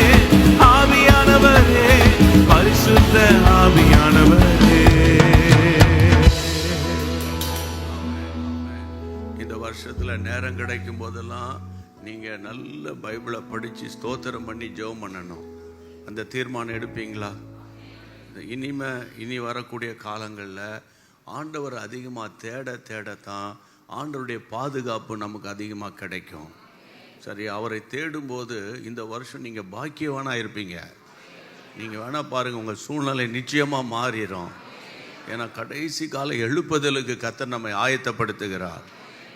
ஆவியானவரே, பரிசுத்த ஆவியானவரே. இந்த வருஷத்துல நேரம் கிடைக்கும் போதெல்லாம் நீங்க நல்ல பைபிளை படிச்சு ஸ்தோத்திரம் பண்ணி ஜெபம் பண்ணணும். அந்த தீர்மானம் எடுப்பீங்களா? இனி வரக்கூடிய காலங்களில் ஆண்டவர் அதிகமாக தேடத்தான் ஆண்டவருடைய பாதுகாப்பு நமக்கு அதிகமாக கிடைக்கும். சரி, அவரை தேடும்போது இந்த வருஷம் நீங்கள் பாக்கியவானாக இருப்பீங்க. நீங்கள் வேணால் பாருங்கள், உங்கள் சூழ்நிலை நிச்சயமாக மாறிடும். ஏன்னா கடைசி கால எழுப்புதலுக்கு கர்த்தர் நம்மை ஆயத்தப்படுத்துகிறார்.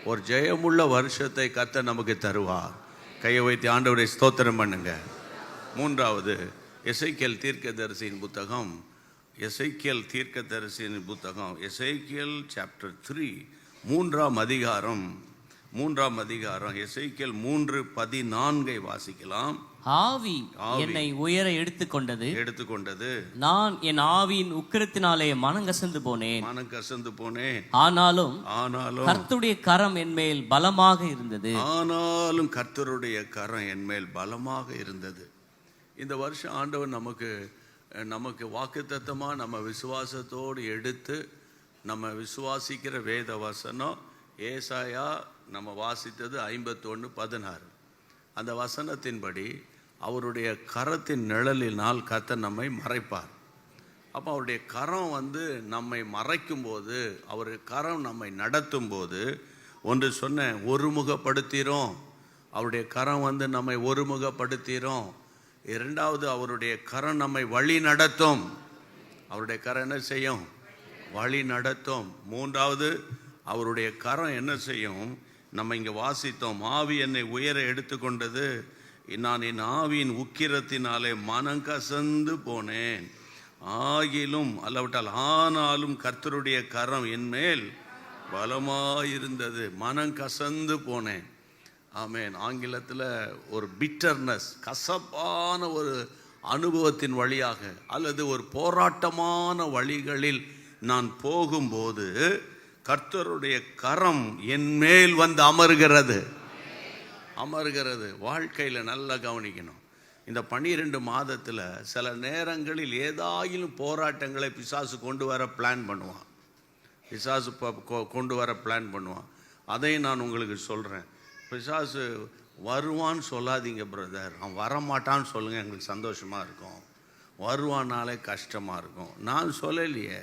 ஒரு ஜெயமுள்ள வருஷத்தை கர்த்தர் நமக்கு தருவார். கையை வைத்து ஆண்டவரை ஸ்தோத்திரம் பண்ணுங்க. மூன்றாவது, எசேக்கியேல் தீர்க்கதரிசியின் புத்தகம், எசேக்கியேல் தீர்க்கதரிசியின் புத்தகம், எசேக்கியேல் சாப்டர் 3, மூன்றாம் அதிகாரம், எசேக்கியேல் 3:14 வாசிக்கலாம். ஆவி என்னை உயர எடுத்துக்கொண்டது, நான் என் ஆவியின் உக்கிரத்தினாலே மனங்கசந்து போனேன். ஆனாலும் கர்த்தருடைய கரம் என் மேல் பலமாக இருந்தது. இந்த வருஷம் ஆண்டவர் நமக்கு வாக்குத்தத்தமா நம்ம விசுவாசத்தோடு எடுத்து நம்ம விசுவாசிக்கிற வேத வசனம் ஏசாயா நம்ம வாசித்தது 51:16. அந்த வசனத்தின்படி அவருடைய கரத்தின் நிழலினால் கர்த்தர் நம்மை மறைப்பார். அப்போ அவருடைய கரம் நம்மை மறைக்கும் போது, அவருடைய கரம் நம்மை நடத்தும் போது, ஒன்று சொன்ன ஒருமுகப்படுத்திரும். அவருடைய கரம் நம்மை ஒருமுகப்படுத்திரும். இரண்டாவது, அவருடைய கரம் நம்மை வழி நடத்தும். அவருடைய கரம் என்ன செய்யும்? வழி நடத்தும். மூன்றாவது, அவருடைய கரம் என்ன செய்யும்? நம்ம இங்கே வாசித்தோம், ஆவி என்னை உயர எடுத்துக்கொண்டது, நான் என் ஆவியின் உக்கிரத்தினாலே மனங்கசந்து போனேன். ஆனாலும் கர்த்தருடைய கரம் என் மேல் பலமாயிருந்தது, மனங்கசந்து போனேன். ஆமேன். ஆங்கிலத்தில் ஒரு பிட்டர்னஸ், கசப்பான ஒரு அனுபவத்தின் வழியாக அல்லது ஒரு போராட்டமான வழிகளில் நான் போகும்போது கர்த்தருடைய கரம் என் மேல் அமர்கிறது. வாழ்க்கையில் நல்லா கவனிக்கணும். இந்த 12 மாதத்தில் சில நேரங்களில் ஏதாயிலும் போராட்டங்களை பிசாசு கொண்டு வர பிளான் பண்ணுவான். அதையும் நான் உங்களுக்கு சொல்கிறேன். பிசாசு வருவான்னு சொல்லாதீங்க பிரதர், அவன் வரமாட்டான்னு சொல்லுங்கள், எங்களுக்கு சந்தோஷமாக இருக்கும். வருவானாலே கஷ்டமாக இருக்கும். நான் சொல்லலையே,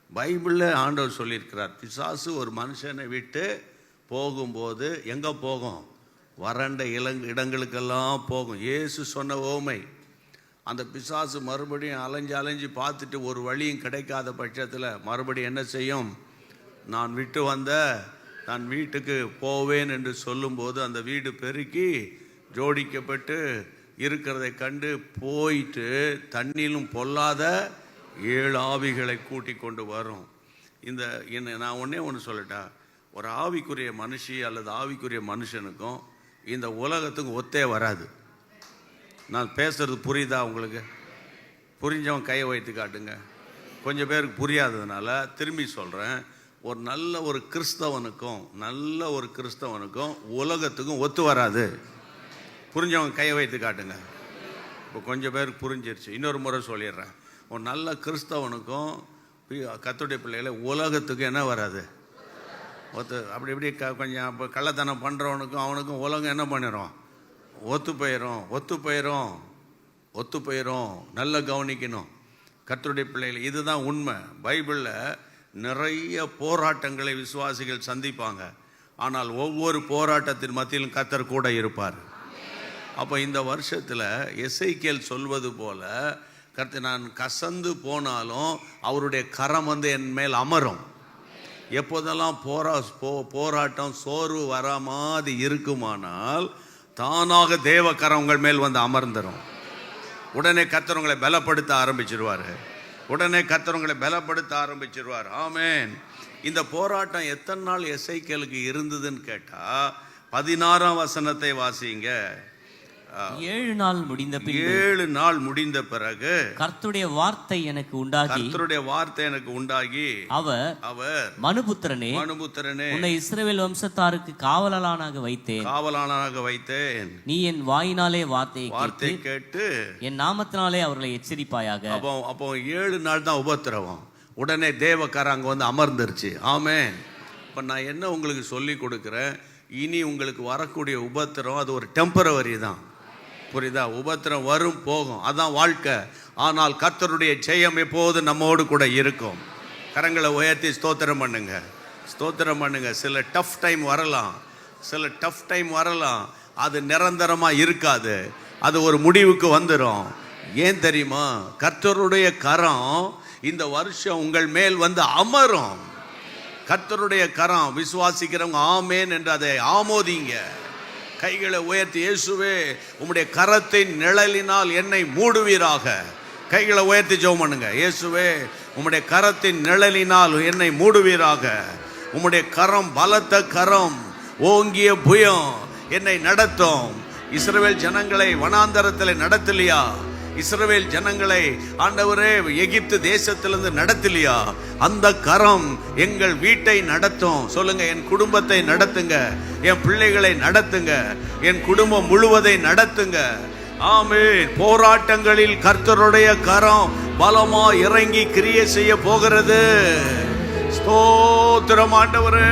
பைபிளில் ஆண்டவர் சொல்லியிருக்கிறார், பிசாசு ஒரு மனுஷனை விட்டு போகும்போது எங்கே போகும்? வறண்ட இடங்களுக்கெல்லாம் போகும். இயேசு சொன்ன ஓமை. அந்த பிசாசு மறுபடியும் அலைஞ்சு பார்த்துட்டு ஒரு வழியும் கிடைக்காத பட்சத்தில் மறுபடியும் என்ன செய்யும்? நான் விட்டு வந்த நான் வீட்டுக்கு போவேன் என்று சொல்லும்போது அந்த வீடு பெருக்கி ஜோடிக்கப்பட்டு இருக்கிறதை கண்டு போயிட்டு தண்ணியிலும் பொல்லாத 7 ஆவிகளை கூட்டி கொண்டு வரும். நான் ஒன்று சொல்லட்டா, ஒரு ஆவிக்குரிய மனுஷி அல்லது ஆவிக்குரிய மனுஷனுக்கும் இந்த உலகத்துக்கும் ஒத்தே வராது. நான் பேசுறது புரியுதா உங்களுக்கு? புரிஞ்சவன் கையை வைத்து காட்டுங்க. கொஞ்சம் பேருக்கு புரியாததுனால திரும்பி சொல்கிறேன். ஒரு நல்ல ஒரு கிறிஸ்தவனுக்கும் உலகத்துக்கும் ஒத்து வராது. புரிஞ்சவங்க கையை வைத்து காட்டுங்க. இப்போ கொஞ்சம் பேருக்கு புரிஞ்சிருச்சு. இன்னொரு முறை சொல்லிடுறேன். ஒரு நல்ல கிறிஸ்தவனுக்கும் கர்த்தருடைய பிள்ளைகளை உலகத்துக்கு என்ன வராது, அப்படி இப்படி கொஞ்சம் இப்போ கள்ளத்தனம் பண்ணுறவனுக்கும் அவனுக்கும் உலகம் என்ன பண்ணிடும், ஒத்து போயிடும். நல்லா கவனிக்கணும் கர்த்தருடைய பிள்ளைகள், இதுதான் உண்மை. பைபிளில் நிறைய போராட்டங்களை விசுவாசிகள் சந்திப்பாங்க. ஆனால் ஒவ்வொரு போராட்டத்தின் மத்தியிலும் கர்த்தர் கூட இருப்பார். அப்போ இந்த வருஷத்தில் எசேக்கியேல் சொல்வது போல, கர்த்தர் நான் கசந்து போனாலும் அவருடைய கரம் என் மேல் அமரும். எப்போதெல்லாம் போராட்டம் சோர்வு வர மாதிரி இருக்குமானால் தானாக தேவ கரம் உங்கள் மேல் அமர்ந்துடும். உடனே கர்த்தர் உங்களை பலப்படுத்த ஆரம்பிச்சிருவார். ஆமென். இந்த போராட்டம் எத்தனை நாள் எசேக்கியேலுக்கு இருந்ததுன்னு கேட்டா 16ஆம் வசனத்தை வாசிங்க. 7 நாள் முடிந்த பிறகு கர்த்தருடைய வார்த்தை எனக்கு உண்டாகி அவர் மனுபுத்திரனே உன்னை இஸ்ரவேல் வம்சத்தாருக்கு காவலாளனாக வைத்தேன். நீ என் வாயினாலே வார்த்தையை கேட்டு என் நாமத்தினாலே அவர்களை எச்சரிப்பாயாக. அப்போ 7 நாள் தான் உபத்திரவம். உடனே தேவக்காரன் அங்க அமர்ந்துருச்சு. ஆமென். இப்ப நான் என்ன உங்களுக்கு சொல்லி கொடுக்கிறேன், இனி உங்களுக்கு வரக்கூடிய உபத்திரம் அது ஒரு டெம்பரவரி தான். புரியுதா? உபத்திரம் வரும் போகும், அதான் வாழ்க்கை. ஆனால் கர்த்தருடைய ஜெயம் எப்போது நம்மோடு கூட இருக்கும். கரங்களை உயர்த்தி ஸ்தோத்திரம் பண்ணுங்க. சில டஃப் டைம் வரலாம், அது நிரந்தரமா இருக்காது, அது ஒரு முடிவுக்கு வந்துடும். ஏன் தெரியுமா? கர்த்தருடைய கரம் இந்த வருஷம் உங்கள் மேல் அமரும். கர்த்தருடைய கரம் விசுவாசிக்கிறவங்க ஆமேன் என்று அதை ஆமோதிங்க. கைகளை உயர்த்தி, இயேசுவே உம்முடைய கரத்தின் நிழலினால் என்னை மூடுவீராக. கைகளை உயர்த்தி ஜெபம் பண்ணுங்க. இயேசுவே உம்முடைய கரத்தின் நிழலினால் என்னை மூடுவீராக. உம்முடைய கரம் பலத்த கரம், ஓங்கிய புயம் என்னை நடத்தும். இஸ்ரவேல் ஜனங்களை வனாந்தரத்தில் நடத்தலையா? இஸ்ரவேல் ஜனங்களை ஆண்டவரே எகிப்து தேசத்திலிருந்து நடத்தலையா? அந்த கரம் எங்கள் வீட்டை நடத்தும். சொல்லுங்க, என் குடும்பத்தை நடத்துங்க, என் பிள்ளைகளை நடத்துங்க, என் குடும்பம் முழுவதை நடத்துங்க. ஆமென். போராட்டங்களில் கர்த்தருடைய கரம் பலமா இறங்கி கிரியை செய்ய போகிறது. ஸ்தோத்திரம் ஆண்டவரே.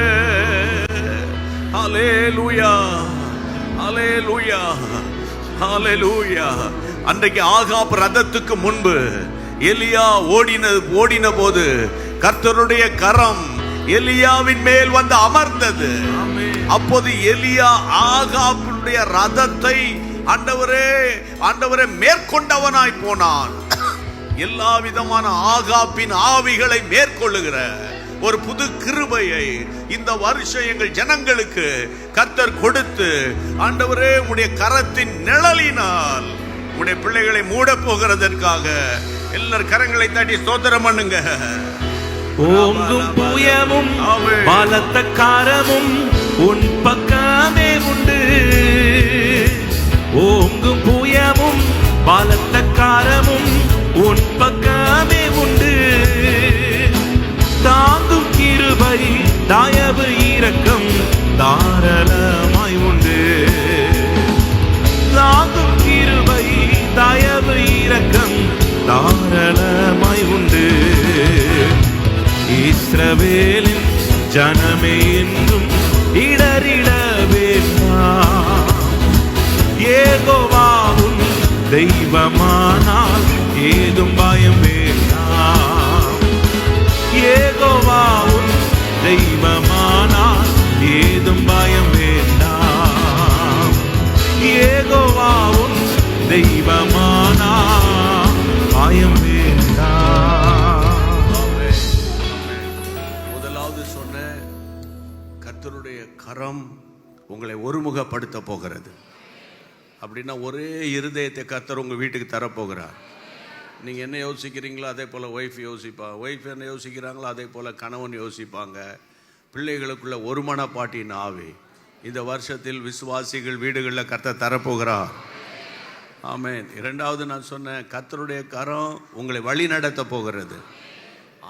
ஹல்லேலூயா, ஹல்லேலூயா, ஹல்லேலூயா. அன்றைக்கு ஆகாப் ரதத்துக்கு முன்பு எலியா ஓடின போது கர்த்தருடைய கரம் எலியாவின் மேல் அமர்ந்தது. அப்போது எலியா ஆகாபுடைய ரதத்தை ஆண்டவரே மேற்கொண்டவனாய் போனான். எல்லா விதமான ஆகாப்பின் ஆவிகளை மேற்கொள்ளுகிற ஒரு புது கிருபையை இந்த வருஷம் எங்கள் ஜனங்களுக்கு கர்த்தர் கொடுத்து, ஆண்டவரே உம்முடைய கரத்தின் நிழலினால் உடைய பிள்ளைகளை மூட போகிறதற்காக எல்லாரும் கரங்களை தட்டி ஸ்தோத்திரம் பண்ணுங்க. ஓங்கும் புயமும் பலத்த காரமும் உன் பக்கமே உண்டு. ஓங்கும் புயமும் பலத்த காரமும் உன் பக்கமே உண்டு. தாங்கும் கிருபை தயவு இரக்கம் தாராளமாய் உண்டு. தாங்கும் கிருபை தயவு இரக்கம் தாராளமாய் உண்டு. இஸ்ரவேலின் ஜனமே என்றும் இடறிட வேண்டாம். யெகோவாவும் தெய்வமானால் ஏதும் பயம் வேண்டாம். யெகோவாவும் தெய்வமானால் ஏதும் பயம் வேண்டாம். யெகோவாவும் தெய்வமானா பயம் வேண்டாம். முதலாவது சொன்ன கர்த்தருடைய கரம் உங்களை ஒருமுகப்படுத்த போகிறது. அப்படின்னா ஒரே இருதயத்தை கர்த்தர் உங்க வீட்டுக்கு தரப்போகிறார். நீங்க என்ன யோசிக்கிறீங்களோ அதே போல ஒய்ஃப் யோசிப்பா, ஒய்ஃப் என்ன யோசிக்கிறாங்களோ அதே போல கணவன் யோசிப்பாங்க. பிள்ளைகளுக்குள்ள ஒருமனப்பாட்டின் ஆவி இந்த வருஷத்தில் விசுவாசிகள் வீடுகளில் கர்த்தர் தரப்போகிறார். ஆமென். இரண்டாவது நான் சொன்னேன், கர்த்தருடைய கரம் உங்களை வழி நடத்த போகிறது.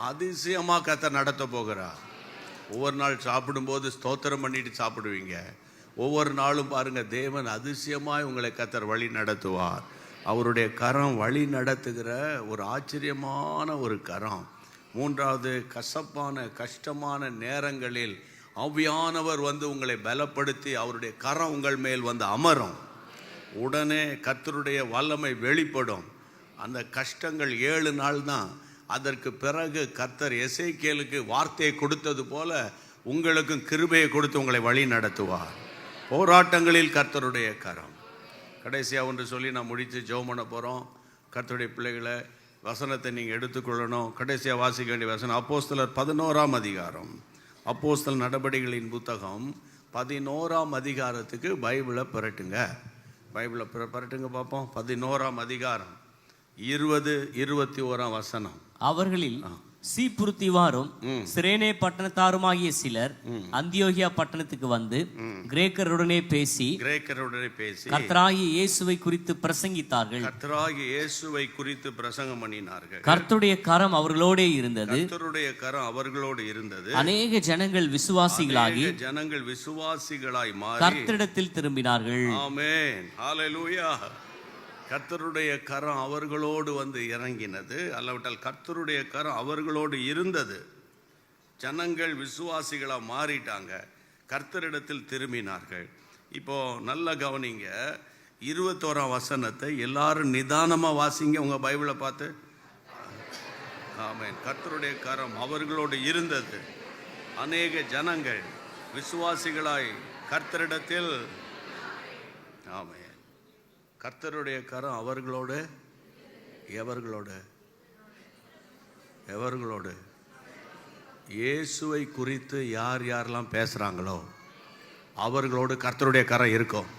அதிசயமா கர்த்தர் நடத்த போகிறார். ஒவ்வொரு நாள் சாப்பிடும்போது ஸ்தோத்திரம் பண்ணிட்டு சாப்பிடுவீங்க. ஒவ்வொரு நாளும் பாருங்க, தேவன் அதிசயமாய் உங்களை கர்த்தர் வழி நடத்துவார். அவருடைய கரம் வழி நடத்துகிற ஒரு ஆச்சரியமான ஒரு கரம். மூன்றாவது, கசப்பான கஷ்டமான நேரங்களில் ஆவியானவர் வந்து உங்களை பலப்படுத்தி அவருடைய கரம் உங்கள் மேல் வந்து அமரும். உடனே கர்த்தருடைய வல்லமை வெளிப்படும். அந்த கஷ்டங்கள் 7 நாள் தான். அதற்கு பிறகு கர்த்தர் எசேக்கியேலுக்கு வார்த்தையை கொடுத்தது போல உங்களுக்கும் கிருபையை கொடுத்து உங்களை வழி நடத்துவார். போராட்டங்களில் கர்த்தருடைய கரம். கடைசியாக ஒன்று சொல்லி நான் முடித்து ஜெபம் பண்ண போகிறோம். கர்த்தருடைய பிள்ளைகளை, வசனத்தை நீங்கள் எடுத்துக்கொள்ளணும். கடைசியாக வாசிக்க வேண்டிய வசனம் அப்போஸ்தலர் 11ஆம் அதிகாரம். அப்போஸ்தலர் நடபடிகளின் புத்தகம் 11ஆம் அதிகாரத்துக்கு பைபிளை புரட்டுங்க. பைபிளை புரட்டுங்க பார்ப்போம். 11ஆம் அதிகாரம் 20-21 வசனம். அவர்களில் சீப்புருத்திவாரும் சிரேனே பட்டணத்தாருமாகிய சிலர் அந்தியோகியா பட்டணத்துக்கு வந்து கிரேக்கருடனே பேசி கர்த்தராகிய இயேசுவை குறித்து பிரசங்கித்தார்கள். கர்த்தராகிய இயேசுவை குறித்து பிரசங்கம் பண்ணினார்கள். கர்த்தருடைய கரம் அவர்களோடே இருந்தது. கர்த்தருடைய கரம் அவர்களோடு இருந்தது. அநேக ஜனங்கள் விசுவாசிகளாகி மாறி கர்த்தரிடத்தில் திரும்பினார்கள். ஆமென், ஹல்லேலூயா. கர்த்தருடைய கரம் அவர்களோடு வந்து இறங்கினது, அல்லாவிட்டால் கர்த்தருடைய கரம் அவர்களோடு இருந்தது. ஜனங்கள் விசுவாசிகளாக மாறிட்டாங்க, கர்த்தரிடத்தில் திரும்பினார்கள். இப்போ நல்ல கவனிங்க, 21ஆம் வசனத்தை எல்லாரும் நிதானமாக வாசிங்க உங்க பைபிளை பார்த்து. ஆமென். கர்த்தருடைய கரம் அவர்களோடு இருந்தது. அநேக ஜனங்கள் விசுவாசிகளாய் கர்த்தரிடத்தில். ஆமென். கர்த்தருடைய கரம் அவர்களோடு. எவர்களோடு? இயேசுவை குறித்து யார் யாரெல்லாம் பேசுகிறாங்களோ அவர்களோடு கர்த்தருடைய கரம் இருக்கும்.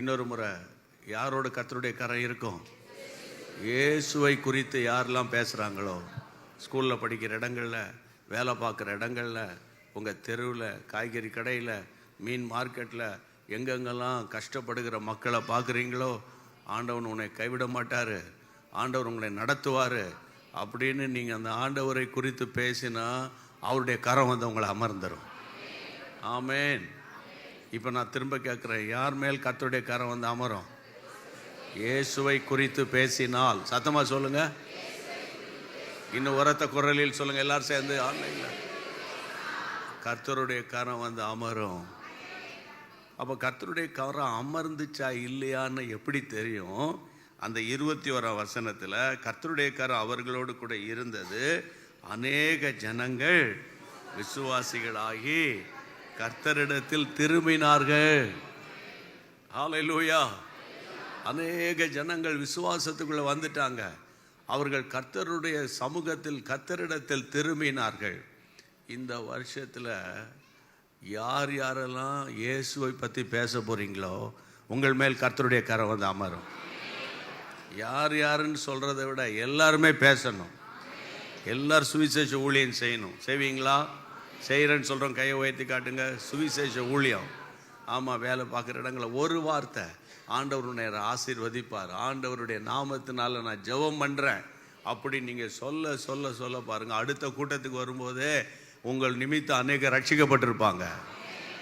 இன்னொரு முறை, யாரோடு கர்த்தருடைய கரம் இருக்கும்? இயேசுவை குறித்து யாரெல்லாம் பேசுகிறாங்களோ, ஸ்கூலில் படிக்கிற இடங்களில், வேலை பார்க்குற இடங்களில், உங்கள் தெருவில், காய்கறி கடையில், மீன் மார்க்கெட்டில், எங்கெங்கெல்லாம் கஷ்டப்படுகிற மக்களை பார்க்குறீங்களோ, ஆண்டவன் உன்னை கைவிட மாட்டார், ஆண்டவர் உங்களை நடத்துவார் அப்படின்னு நீங்கள் அந்த ஆண்டவரை குறித்து பேசினா அவருடைய கரம் வந்து உங்களை அமர்ந்துடும். ஆமென். இப்போ நான் திரும்ப கேட்குறேன், யார் மேல் கர்த்தருடைய கரம் வந்து அமரும்? இயேசுவை குறித்து பேசினால். சத்தமாக சொல்லுங்க, இன்னும் உரத்த குரலில் சொல்லுங்க, எல்லாரும் சேர்ந்து ஆன்லைனில். கர்த்தருடைய கரம் வந்து அமரும். அப்போ கர்த்தருடைய கரம் அமர்ந்துச்சா இல்லையான்னு எப்படி தெரியும்? அந்த 21ஆம் வசனத்தில் கர்த்தருடைய கரம் அவர்களோடு கூட இருந்தது. அநேக ஜனங்கள் விசுவாசிகளாகி கர்த்தரிடத்தில் திரும்பினார்கள். ஹல்லேலூயா. அநேக ஜனங்கள் விசுவாசத்துக்குள்ள வந்துட்டாங்க. அவர்கள் கர்த்தருடைய சமூகத்தில் கர்த்தரிடத்தில் திரும்பினார்கள். இந்த வருஷத்தில் யார் யாரெல்லாம் இயேசுவை பற்றி பேச போகிறீங்களோ உங்கள் மேல் கர்த்தருடைய கரம் வந்து அமரும். யார் யாருன்னு சொல்கிறத விட எல்லாருமே பேசணும். எல்லாரும் சுவிசேஷ ஊழியம் செய்யணும். செய்வீங்களா? செய்கிறேன்னு சொல்கிறோம், கையை உயர்த்தி காட்டுங்க. சுவிசேஷ ஊழியம். ஆமாம், வேலை பார்க்குற இடங்களில் ஒரு வார்த்தை, ஆண்டவர் உன்னை ஆசீர்வதிப்பார், ஆண்டவருடைய நாமத்தினால நான் ஜெபம் பண்ணுறேன் அப்படி நீங்கள் சொல்ல சொல்ல சொல்ல பாருங்கள், அடுத்த கூட்டத்துக்கு வரும்போதே உங்கள் நிமித்தம் அநேக ரட்சிக்கப்பட்டிருப்பாங்க.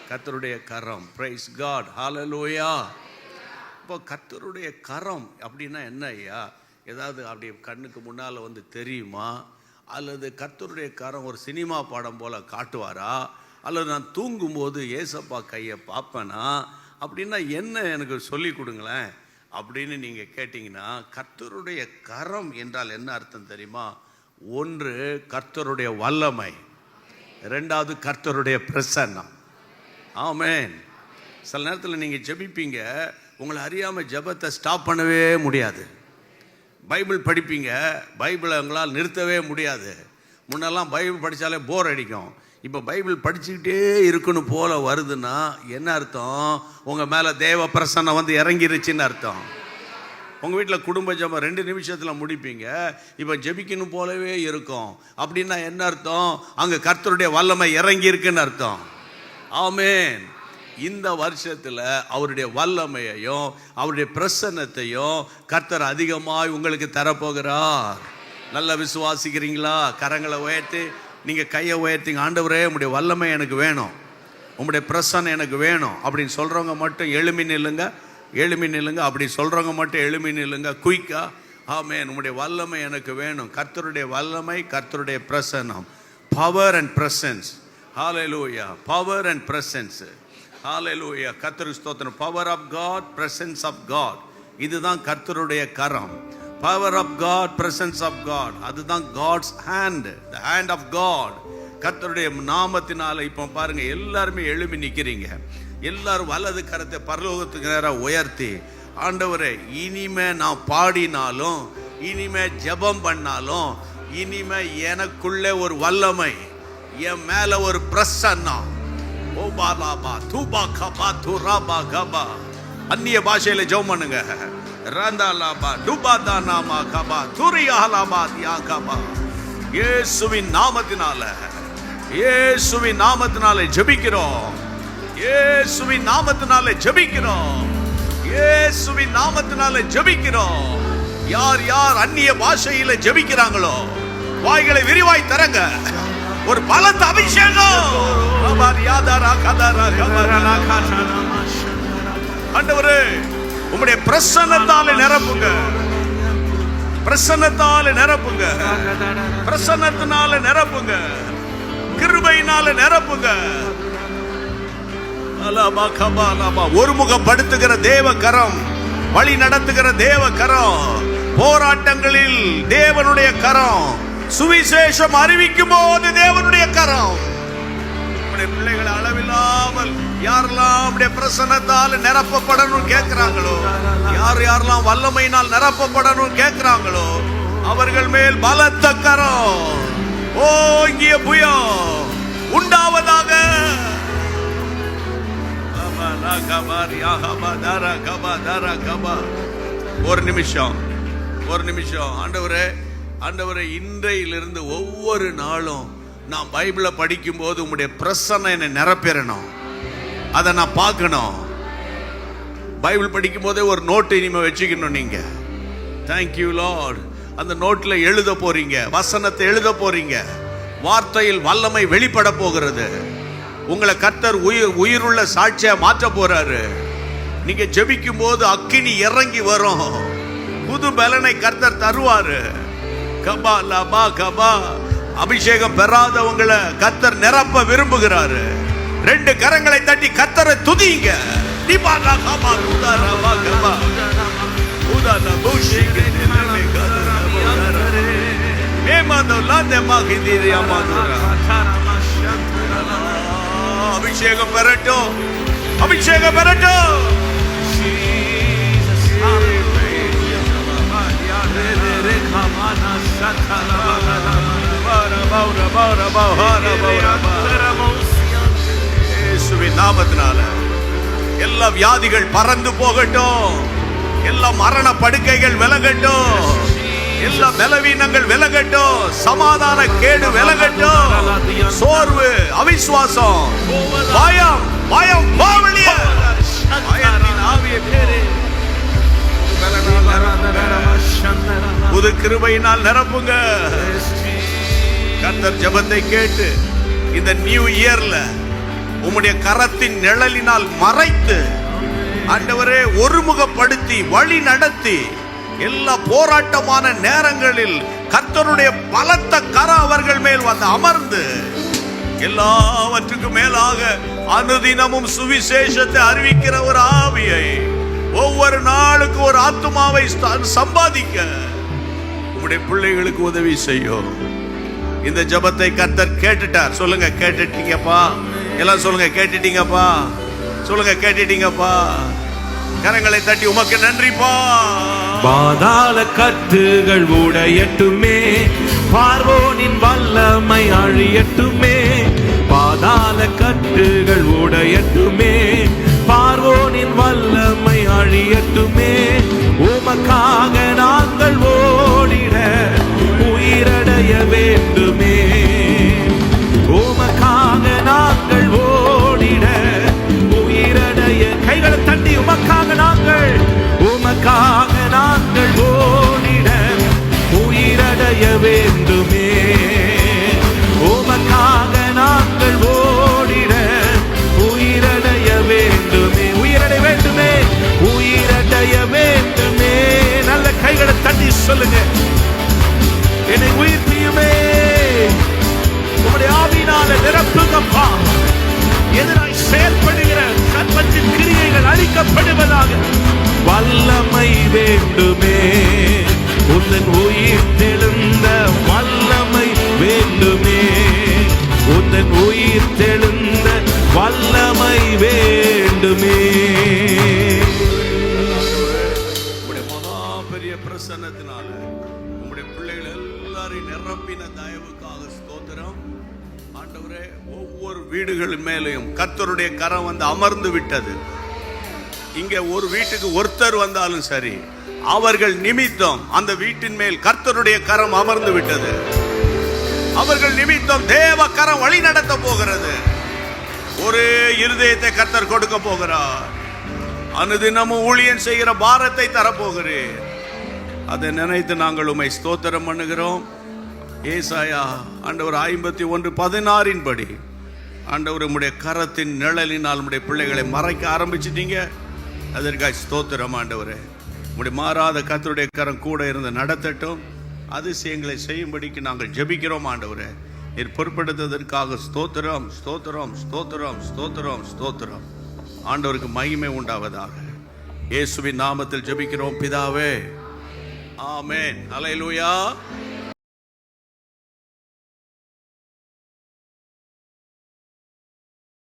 கர்த்தருடைய கரம். Price God. ஹல்லேலூயா. இப்போ கர்த்தருடைய கரம் அப்படின்னா என்ன ஐயா? ஏதாவது அப்படி கண்ணுக்கு முன்னால் வந்து தெரியுமா? அல்லது கர்த்தருடைய கரம் ஒரு சினிமா படம் போல் காட்டுவாரா? அல்லது நான் தூங்கும்போது ஏசப்பா கையை பார்ப்பேனா? அப்படின்னா என்ன, எனக்கு சொல்லி கொடுங்களேன் அப்படின்னு நீங்கள் கேட்டிங்கன்னா, கர்த்தருடைய கரம் என்றால் என்ன அர்த்தம் தெரியுமா? ஒன்று கர்த்தருடைய வல்லமை, ரெண்டாவது கர்த்தருடைய பிரசன்னம். ஆமென். சில நேரத்தில் நீங்கள் ஜெபிப்பீங்க, உங்களை அறியாமல் ஜெபத்தை ஸ்டாப் பண்ணவே முடியாது. பைபிள் படிப்பீங்க, பைபிளை உங்களால் நிறுத்தவே முடியாது. முன்னெல்லாம் பைபிள் படித்தாலே போர் அடிக்கும். இப்போ பைபிள் படிச்சுக்கிட்டே இருக்கணும் போல வருதுன்னா என்ன அர்த்தம்? உங்கள் மேலே தேவ பிரசன்னம் வந்து இறங்கிருச்சுன்னு அர்த்தம். உங்கள் வீட்டில் குடும்ப ஜெபம் 2 நிமிஷத்தில் முடிப்பீங்க, இப்போ ஜெபிக்கணும் போலவே இருக்கும். அப்படின்னா என்ன அர்த்தம்? அங்கே கர்த்தருடைய வல்லமை இறங்கி இருக்குன்னு அர்த்தம். ஆமென். இந்த வருஷத்தில் அவருடைய வல்லமையையும் அவருடைய பிரசன்னத்தையும் கர்த்தர் அதிகமாக உங்களுக்கு தரப்போகிறார். நல்லா விசுவாசிக்கிறீங்களா? கரங்களை உயர்த்தி நீங்கள் கையை உயர்த்திங்க. ஆண்டவரே, உங்களுடைய வல்லமை எனக்கு வேணும், உங்களுடைய பிரசன்னம் எனக்கு வேணும் அப்படின்னு சொல்கிறவங்க மட்டும் எழுமி நில்லுங்க. அப்படி சொல்கிறவங்க மட்டும் எழுமி நில்லுங்க. குயிக்கா ஆமென். உம்முடைய வல்லமை எனக்கு வேணும். கர்த்தருடைய வல்லமை, கர்த்தருடைய பிரசன்னம். Power and presence. ஹalleluya. Power and presence. ஹalleluya. கர்த்தருக்கு ஸ்தோத்திரம். Power of God, presence of God. இதுதான் கர்த்தருடைய கரம். Power of God, presence of God. அதுதான் God's hand, the hand of God. கர்த்தருடைய நாமத்தினால இப்போ பாருங்க, எல்லாருமே எழும்பி நிக்கிறீங்க. எல்லாரும் வலது கரத்தை பரலோகத்துக்கு நேராக உயர்த்தி, ஆண்டவரே, இனிமே நான் பாடினாலும், இனிமே ஜெபம் பண்ணாலும், இனிமே எனக்குள்ளே ஒரு வல்லமை, என் மேல ஒரு பிரசன்னம். ஓ பாலாபா தூபா கபா துராபா கபா. அந்நிய பாஷையில ஜெபம் பண்ணுங்க. ரந்தாலாபா டுபாதா நாமா கபா துரியாலாபா தியா கபா. இயேசுவின் நாமத்தினால, இயேசுவின் நாமத்தினால ஜெபிக்கிறோம். இயேசுவின் நாமத்தினால ஜெபிக்கிறோம். இயேசுவின் நாமத்தினால ஜெபிக்கிறோம். யார் யார் அந்நிய பாஷையில ஜெபிக்கிறாங்களோ வாய்களை விரிவாய் தரங்க. ஒரு பலத்த அபிஷேகம். ஆண்டவரே, உம்முடைய பிரசன்னத்தால நிரப்புங்க. பிரசன்னத்தால நிரப்புங்க. பிரசன்னத்தினால நிரப்புங்க. கிருபையினால நிரப்புங்க. ஒருமுகப்படுத்துகிற தேவ கரம், வழி நடத்துகிற தேவ கரம், போராட்டங்களில் தேவனுடைய கரம், சுவிசேஷம் அறிவிக்கும் போது தேவனுடைய கரம். பிள்ளைகள் அளவில்லாமல் யாரெல்லாம் பிரசன்னத்தால் நிரப்பப்படணும் கேட்கிறாங்களோ, யார் யாரெல்லாம் வல்லமையினால் நிரப்பப்படணும் கேட்கிறாங்களோ, அவர்கள் மேல் பலத்த கரம், ஓங்கிய புயம் உண்டாவதாக. ஒரு நிமிஷம், ஒரு நிமிஷம். ஆண்டவரே, ஆண்டவரே, இன்றையிலிருந்து ஒவ்வொரு நாளும் நான் பைபிளை படிக்கும் போது உம்முடைய பிரசன்னம் என்னை நிரப்பிடணும். அதை நான் பார்க்கணும். பைபிள் படிக்கும் போதே ஒரு நோட்டு இனிமே வச்சுக்கணும். நீங்க தேங்க்யூ லார்ட். அந்த நோட்டில் எழுத போறீங்க, வசனத்தை எழுத போறீங்க. வார்த்தையில் வல்லமை வெளிப்பட போகிறது. உங்களை கர்த்தர் உயிருள்ள சாட்சியா மாற்ற போறாரு. நீங்க ஜெபிக்கும் போது அக்கினி இறங்கி வரும். புது பலனை கர்த்தர் தருவாரு. கபா லபா கபா. அபிஷேகம் பெறாதவங்களை கர்த்தர் நிரப்ப விரும்புகிறாரு. ரெண்டு கரங்களை தட்டி கர்த்தரை துதிங்க. நிபாலா கபா உதாரா கபா உதாரா பூஷிகே மேமாதோ லாதே மாகிதிரி அமாதுரா. அபிஷேகம் பெறட்டும், அபிஷேகம் பெறட்டும். இயேசுவின் நாமத்தினால எல்லா வியாதிகள் பறந்து போகட்டும். எல்லா மரண படுக்கைகள் விலகட்டும். எல்லா பலவீனங்கள் விலகட்டும். சமாதான கேடு விலகட்டும். சோர்வு, அவிசுவாசம், பயம், பயம் போவலிய. புது கிருபையினால் நிரப்புங்க. கர்த்தர் ஜெபத்தை கேட்டு இந்த நியூ இயர்ல உம்முடைய கரத்தின் நிழலினால் மறைத்து, ஆண்டவரே, ஒருமுகப்படுத்தி வழி நடத்தி, எல்லா போராட்டமான நேரங்களில் கர்த்தருடைய பலத்த கரம் அவர்கள் மேல் வந்து அமர்ந்து, எல்லாவற்றுக்கும் மேலாக அனுதினமும் சுவிசேஷத்தை அறிவிக்கிற ஒரு ஆவியை, ஒவ்வொரு நாளுக்கு ஒரு ஆத்துமாவை சம்பாதிக்க உங்களுடைய பிள்ளைகளுக்கு உதவி செய்யும். இந்த ஜெபத்தை கர்த்தர் கேட்டுட்டார். சொல்லுங்க, கேட்டுட்டீங்கப்பா. எல்லாம் சொல்லுங்க, கேட்டுட்டீங்கப்பா. சொல்லுங்க, கேட்டுட்டீங்கப்பா. கரங்களை தட்டி உமக்கு நன்றிப்பா. பாதாள கட்டுகள் உடையட்டுமே, பார்வோனின் வல்லமை அழியட்டுமே. பாதாள கட்டுகள் உடையட்டுமே, பார்வோனின் வல்லமை அழியட்டுமே. உமக்காக நாங்கள் ஓடிட உயிரடைய வேண்டுமே. உமக்காக நாங்கள் ஓடிட உயிரடைய. கைகளை தட்டி உமக்காக நாங்கள், உமக்காக நாங்கள் ஓடிட உயிரடைய வேண்டுமே. உமக்காக நாங்கள் ஓடிட உயிரடைய வேண்டுமே. உயிரடைய வேண்டுமே, உயிரடைய வேண்டுமே. அப்பா. எதிராய் செயல்படுகிற சர்ப்பத்தின் கிரியைகள் அழிக்கப்படுவதாக. வல்லமை வேண்டுமே, உந்தன் உயிர் தெழுந்த வல்லமை வேண்டுமே, உந்தன் உயிர் தெழுந்த வல்லமை வேண்டுமே. உங்களுடைய மகா பெரிய பிரசன்னத்தினால உங்களுடைய பிள்ளைகள் எல்லாரையும் நிரப்பின தயவுக்காக ஸ்தோத்திரம். ஆண்டவரே, ஒவ்வொரு வீடுகள் மேலேயும் கர்த்தருடைய கரம் வந்து அமர்ந்து விட்டது. இங்கே ஒரு வீட்டுக்கு ஒருத்தர் வந்தாலும் சரி, அவர்கள் நிமித்தம் அந்த வீட்டின் மேல் கர்த்தருடைய கரம் அமர்ந்து விட்டது. அவர்கள் நிமித்தம் தேவ கரம் வழி நடத்த போகிறது. ஒரு இருதயத்தை கர்த்தர் கொடுக்க போகிறார். அனுதினமும் ஊழியம் செய்கிற பாரத்தை தரப்போகிறேன். அதை நினைத்து நாங்கள் உம்மை ஸ்தோத்திரம் பண்ணுகிறோம். ஏசாயா ஆண்டவர் 51:16 படி ஆண்டவர் உம்முடைய கரத்தின் நிழலினால் உம்முடைய பிள்ளைகளை மறைக்க ஆரம்பிச்சிட்டீங்க. அதற்காக ஸ்தோத்திரம் ஆண்டவரே. உம்முடைய மாறாத கர்த்தருடைய கரம் கூட இருந்து நடத்தட்டும். அதிசயங்களை செய்யும்படிக்கு நாங்கள் ஜெபிக்கிறோம் ஆண்டவரே. நீர் பொறுப்படுத்ததற்காக ஸ்தோத்திரம், ஸ்தோத்திரம், ஸ்தோத்திரம், ஸ்தோத்திரம், ஸ்தோத்திரம். ஆண்டவருக்கு மகிமை உண்டாவதாக. இயேசுவின் நாமத்தில் ஜெபிக்கிறோம் பிதாவே, ஆமென். அல்லேலூயா.